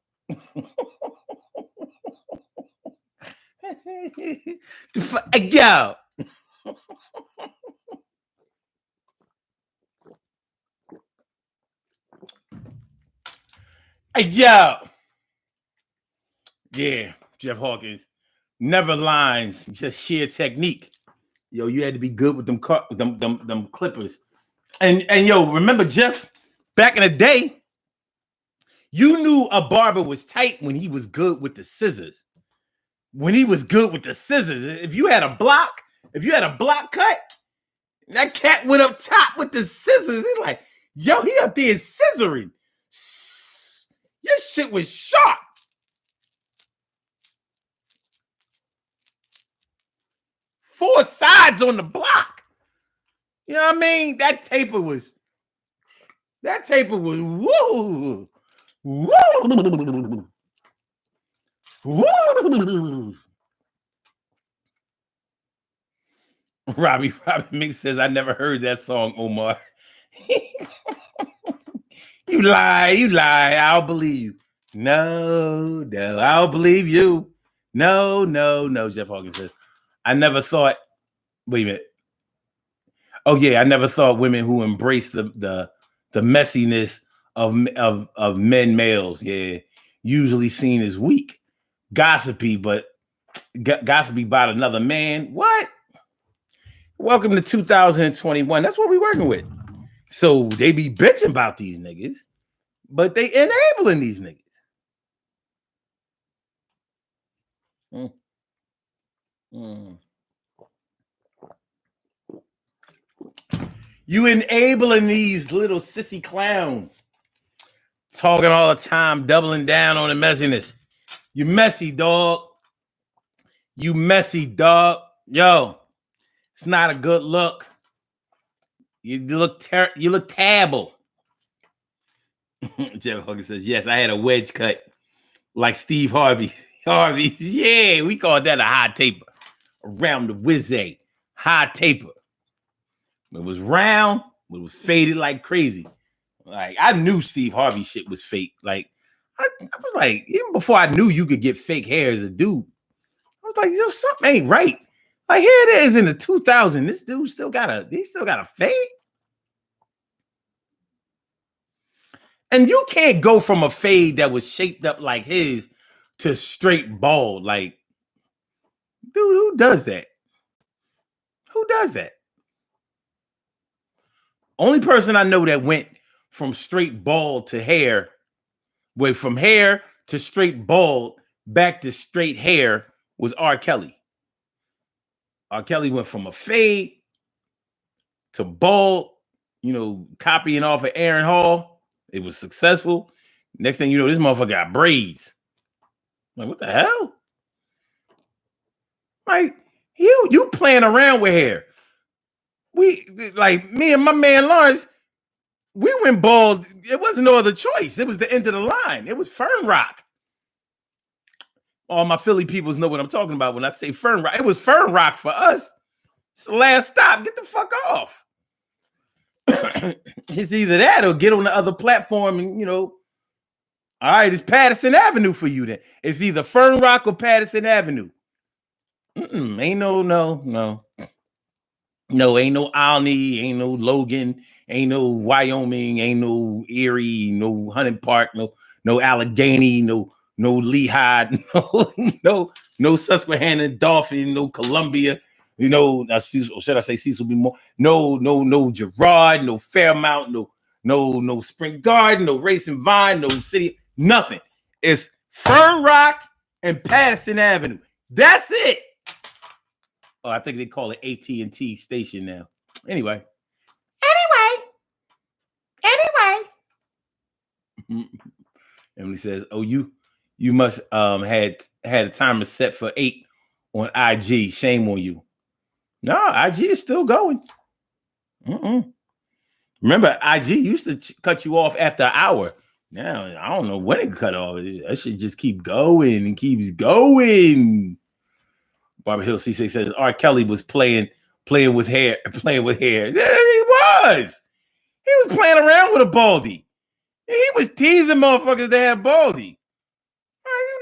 Yo. Yo. Yeah, Jeff Hawkins. Never lines, just sheer technique. Yo, you had to be good with them clippers. And yo, remember Jeff, back in the day, you knew a barber was tight when he was good with the scissors. When he was good with the scissors. If you had a block cut, that cat went up top with the scissors. He's like, yo, he up there scissoring. Your shit was sharp. Four sides on the block. You know what I mean? That taper was woo. Woo. Woo. Robbie Mix says, I never heard that song, Omar. You lie. I'll believe you. No, I'll believe you. No, Jeff Hawkins says. I never thought, wait a minute. Oh, yeah, I never thought women who embrace the messiness of men males, yeah, usually seen as weak. Gossipy about another man. What? Welcome to 2021. That's what we're working with. So they be bitching about these niggas, but they enabling these niggas. You enabling these little sissy clowns. Talking all the time, doubling down on the messiness. You messy, dog. You messy, dog. Yo, it's not a good look. You look terrible. Jeff Hawkins says, yes, I had a wedge cut like Steve Harvey. Yeah, we call that a high taper. Around the whizzy. High taper. It was round, but it was faded like crazy. Like, I knew Steve Harvey shit was fake. Like, I was like, even before I knew you could get fake hair as a dude, I was like, yo, something ain't right. Like, here it is in the 2000s. This dude still got a fade. And you can't go from a fade that was shaped up like his to straight bald. Like, dude, who does that? Who does that? Only person I know that went from straight bald to hair, from hair to straight bald, back to straight hair was R. Kelly. R. Kelly went from a fade to bald, copying off of Aaron Hall. It was successful. Next thing you know, this motherfucker got braids. I'm like, what the hell? Like, you playing around with hair. Me and my man Lawrence, we went bald. It wasn't no other choice. It was the end of the line. It was Fern Rock. All my Philly peoples know what I'm talking about when I say Fern Rock. It was Fern Rock for us. It's the last stop. Get the fuck off. It's either that or get on the other platform and, all right, it's Patterson Avenue for you then. It's either Fern Rock or Patterson Avenue. Ain't no, ain't no Alney, ain't no Logan, ain't no Wyoming, ain't no Erie, no Hunting Park, no Allegheny, no Lehigh, no Susquehanna, Dauphin, no Columbia, Cecil, should I say Cecil B. Moore? No Girard, no Fairmount, no Spring Garden, no Racing Vine, no City, nothing. It's Fern Rock and Patterson Avenue. That's it. Oh, I think they call it AT&T station now. Anyway. Emily says, "Oh, you must had a timer set for 8 on IG. Shame on you." No, IG is still going. Remember, IG used to cut you off after an hour. Now I don't know when it cut off. That should just keep going and keeps going. Barbara Hill CC says R. Kelly was playing with hair. Yeah, he was. He was playing around with a baldy. He was teasing motherfuckers that had baldy.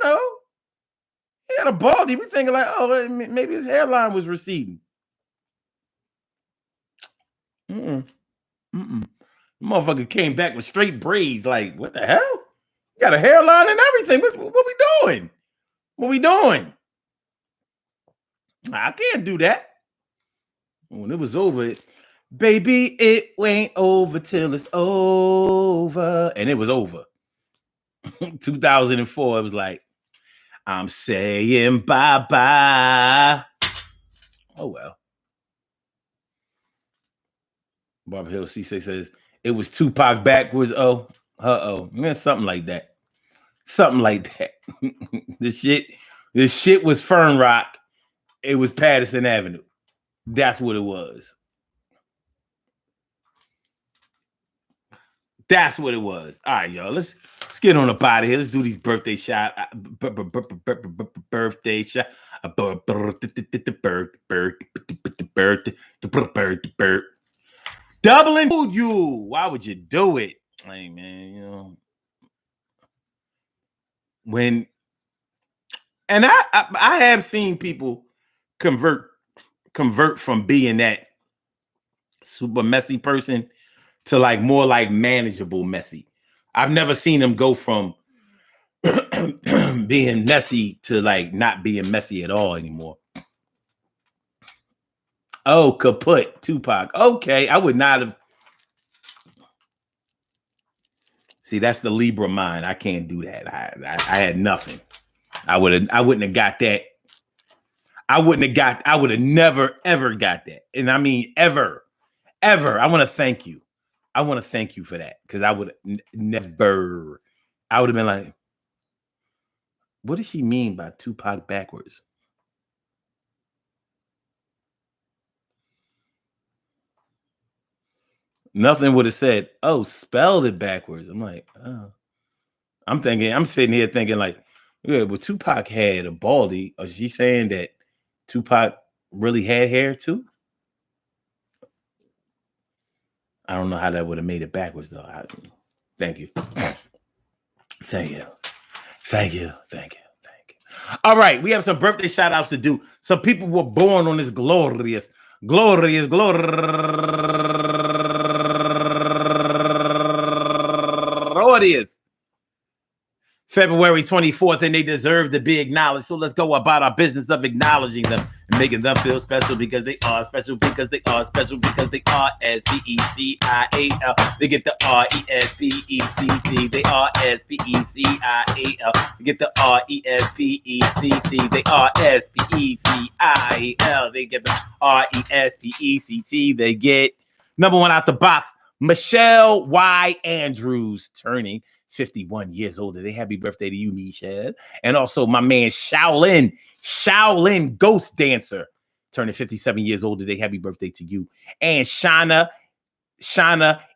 He had a baldy. We thinking like, oh, maybe his hairline was receding. Motherfucker came back with straight braids. Like, what the hell? You got a hairline and everything. What we doing? What we doing? I can't do that. When it was over, baby, it ain't over till it's over. And it was over. 2004, it was like, I'm saying bye-bye. Oh, well. Barbara Hill C6 says, it was Tupac backwards. Oh, man, something like that. Something like that. This shit was Fern Rock. It was Patterson Avenue. That's what it was. That's what it was. All right, y'all. Let's get on up out of here. Let's do these birthday shot. Birthday shot. Doubling you. Why would you do it? Hey, man, when, and I have seen people convert from being that super messy person to like more like manageable messy. I've never seen them go from being messy to like not being messy at all anymore. Oh, kaput, Tupac. Okay, I would not have. See, that's the Libra mind. I can't do that. I had nothing. I wouldn't have got that. I would have never, ever got that. And I mean, ever. I want to thank you. I want to thank you for that. Because I would never. I would have been like, what does she mean by Tupac backwards? Nothing would have said, oh, spelled it backwards. I'm like, oh. I'm sitting here thinking like, yeah, well, Tupac had a baldy. Is she saying that Tupac really had hair too? I don't know how that would have made it backwards though. Thank you. Thank you. All right, we have some birthday shout outs to do. Some people were born on this glorious February 24th, and they deserve to be acknowledged. So let's go about our business of acknowledging them and making them feel special because they are special, because they are special, because they are S-P-E-C-I-A-L. They get the R-E-S-P-E-C-T. They are S-P-E-C-I-A-L. They get the R-E-S-P-E-C-T. They are S-P-E-C-I-A-L. They get the R-E-S-P-E-C-T. They get number one out the box, Michelle Y. Andrews, turning 51 years old today. Happy birthday to you, Michelle. And also my man Shaolin Ghost Dancer, turning 57 years old today. Happy birthday to you. And Shauna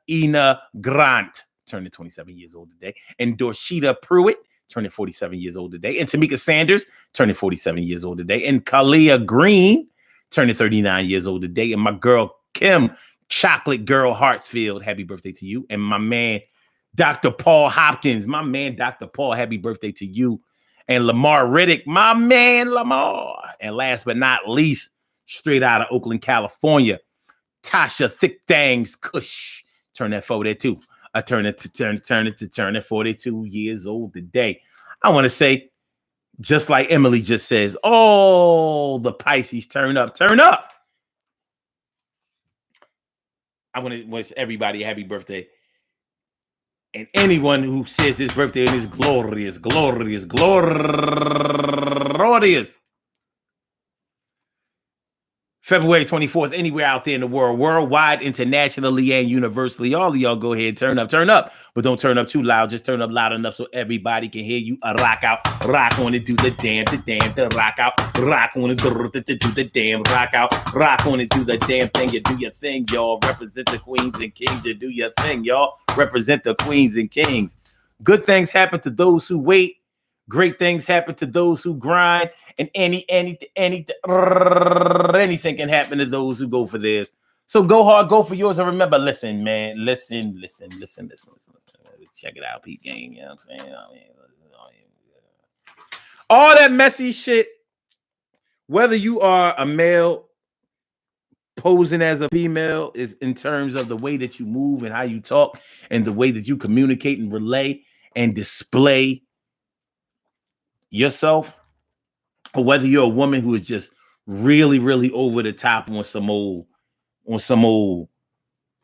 Ina Grant, turning 27 years old today. And Dorshita Pruitt, turning 47 years old today. And Tamika Sanders, turning 47 years old today. And Kalia Green, turning 39 years old today. And my girl, Kim, Chocolate Girl Hartsfield, happy birthday to you. And my man, Dr. Paul Hopkins, my man, Dr. Paul, happy birthday to you. And Lamar Riddick, my man, Lamar. And last but not least, straight out of Oakland, California, Tasha Thick Things Kush. Turn that 42. I turn it to 42 years old today. I want to say, just like Emily just says, oh, the Pisces turn up, turn up. I want to wish everybody a happy birthday. And anyone who says this birthday is glorious, glorious, glorious. February 24th, anywhere out there in the world, worldwide, internationally, and universally. All of y'all go ahead, turn up, but don't turn up too loud. Just turn up loud enough so everybody can hear you. Rock out, rock on it, do the damn, the rock out, rock on it, do the damn, rock out, rock on it, do the damn thing. You do your thing, y'all. Represent the queens and kings. You do your thing, y'all. Represent the queens and kings. Good things happen to those who wait. Great things happen to those who grind, and anything can happen to those who go for theirs. So go hard, go for yours, and remember, listen, man, listen. Check it out, Pete Game. You know what I'm saying? All that messy shit, whether you are a male posing as a female, is in terms of the way that you move and how you talk and the way that you communicate and relay and display yourself, or whether you're a woman who is just really, really over the top on some old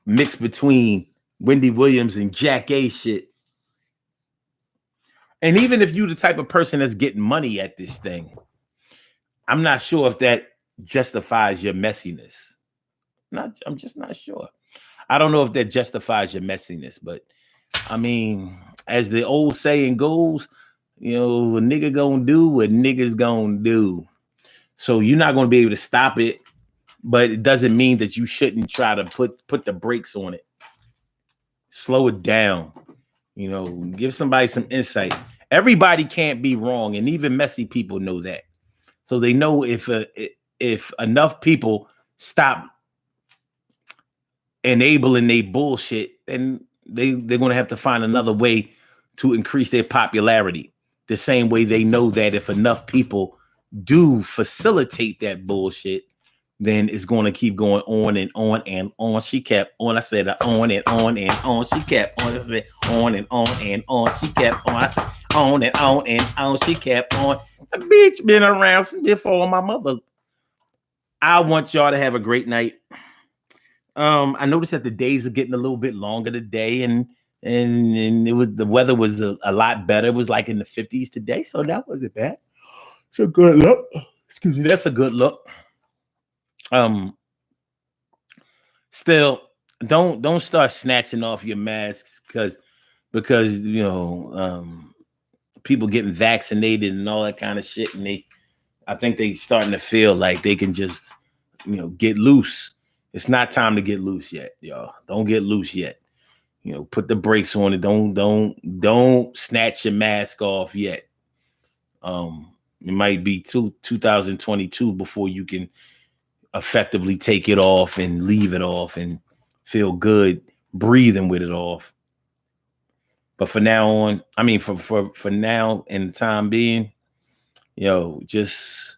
mix between Wendy Williams and Jack A shit. And even if you're the type of person that's getting money at this thing, I'm not sure if that justifies your messiness. I'm just not sure. I don't know if that justifies your messiness, but I mean, as the old saying goes, you know, a nigga gonna do what niggas gonna do. So you're not gonna be able to stop it, but it doesn't mean that you shouldn't try to put the brakes on it. Slow it down. You know, give somebody some insight. Everybody can't be wrong, and even messy people know that. So they know if enough people stop enabling their bullshit, then they're gonna have to find another way to increase their popularity. The same way they know that if enough people do facilitate that bullshit, then it's going to keep going on and on and on. She kept on. I said on and on and on. She kept on. I said on and on and on. She kept on. I said on and on and on. She kept on. The bitch been around since before my mother. I want y'all to have a great night. I noticed that the days are getting a little bit longer today, and it was, the weather was a lot better. It was like in the 50s today, so that wasn't bad. It's a good look. Excuse me, that's a good look. Still, don't start snatching off your masks because you know people getting vaccinated and all that kind of shit, and I think they starting to feel like they can just, you know, get loose. It's not time to get loose yet, y'all. Don't get loose yet. You know, put the brakes on it. Don't snatch your mask off yet. It might be 2022 before you can effectively take it off and leave it off and feel good breathing with it off. But for now on, I mean, for now and the time being, yo, just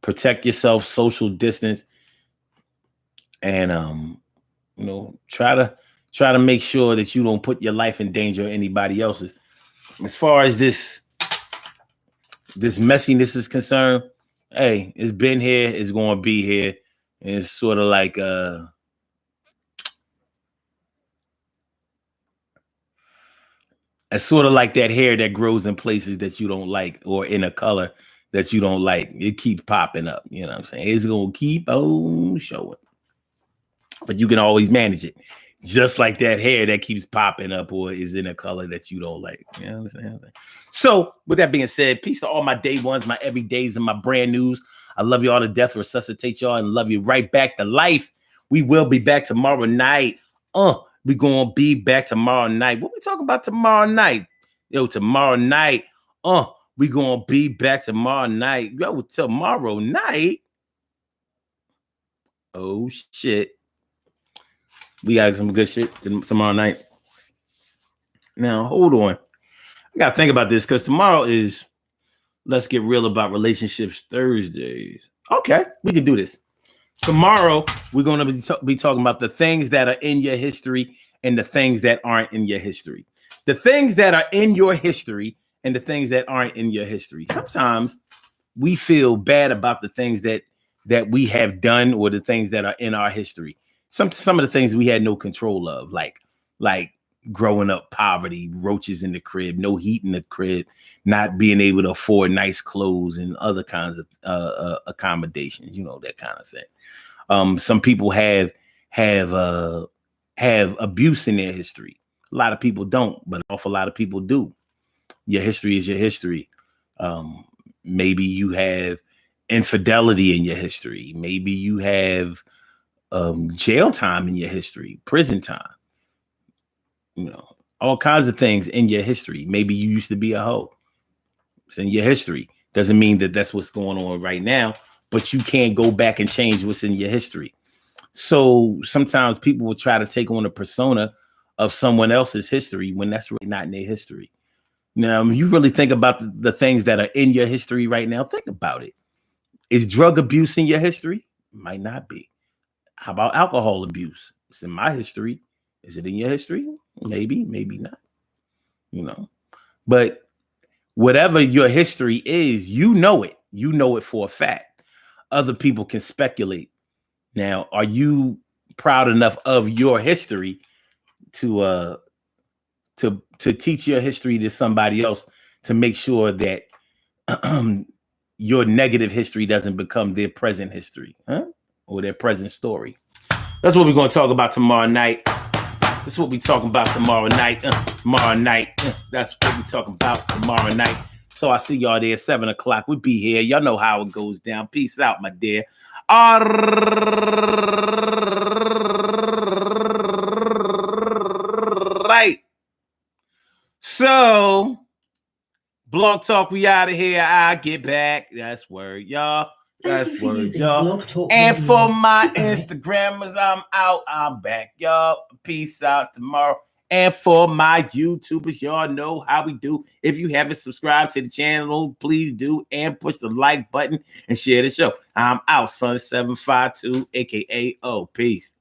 protect yourself, social distance, and you know, try to make sure that you don't put your life in danger or anybody else's. As far as this messiness is concerned, hey, it's been here, it's going to be here. And it's sort of like it's sort of like that hair that grows in places that you don't like, or in a color that you don't like. It keeps popping up. You know what I'm saying? It's going to keep on showing. But you can always manage it. Just like that hair that keeps popping up or is in a color that you don't like. You know what I'm saying? So, with that being said, peace to all my day ones, my everydays, and my brand news. I love you all to death, resuscitate y'all, and love you right back to life. We will be back tomorrow night. We gonna be back tomorrow night. What we talking about tomorrow night? Yo, tomorrow night. We gonna be back tomorrow night. Yo, tomorrow night. Oh shit. We got some good shit tomorrow night. Now, hold on. I gotta think about this because tomorrow is Let's Get Real About Relationships Thursdays. Okay, we can do this. Tomorrow, we're going to be talking about the things that are in your history and the things that aren't in your history. The things that are in your history and the things that aren't in your history. Sometimes we feel bad about the things that we have done or the things that are in our history. Some of the things we had no control of, like growing up poverty, roaches in the crib, no heat in the crib, not being able to afford nice clothes and other kinds of accommodations, that kind of thing. Some people have abuse in their history. A lot of people don't, but an awful lot of people do. Your history is your history. Maybe you have infidelity in your history. Maybe you have jail time in your history, prison time. All kinds of things in your history. Maybe you used to be a hoe. It's in your history. Doesn't mean that that's what's going on right now, but you can't go back and change what's in your history. So sometimes people will try to take on a persona of someone else's history when that's really not in their history. Now, if you really think about the things that are in your history right now, think about it. Is drug abuse in your history? Might not be. How about alcohol abuse? It's in my history. Is it in your history? Maybe, maybe not. But whatever your history is, you know it. You know it for a fact. Other people can speculate. Now, are you proud enough of your history to teach your history to somebody else to make sure that your negative history doesn't become their present history, or their present story? That's what we're going to talk about tomorrow night. That's what we're talking about tomorrow night. Tomorrow night. That's what we're talking about tomorrow night. So I see y'all there at 7 o'clock. We'll be here. Y'all know how it goes down. Peace out, my dear. All right. So, Blog Talk, we out of here. I'll get back. That's word, y'all. That's word, y'all. And for my Instagrammers, I'm out. I'm back, y'all. Peace out tomorrow. And for my YouTubers, y'all know how we do. If you haven't subscribed to the channel, please do, and push the like button and share the show. I'm out, son752, aka O. Peace.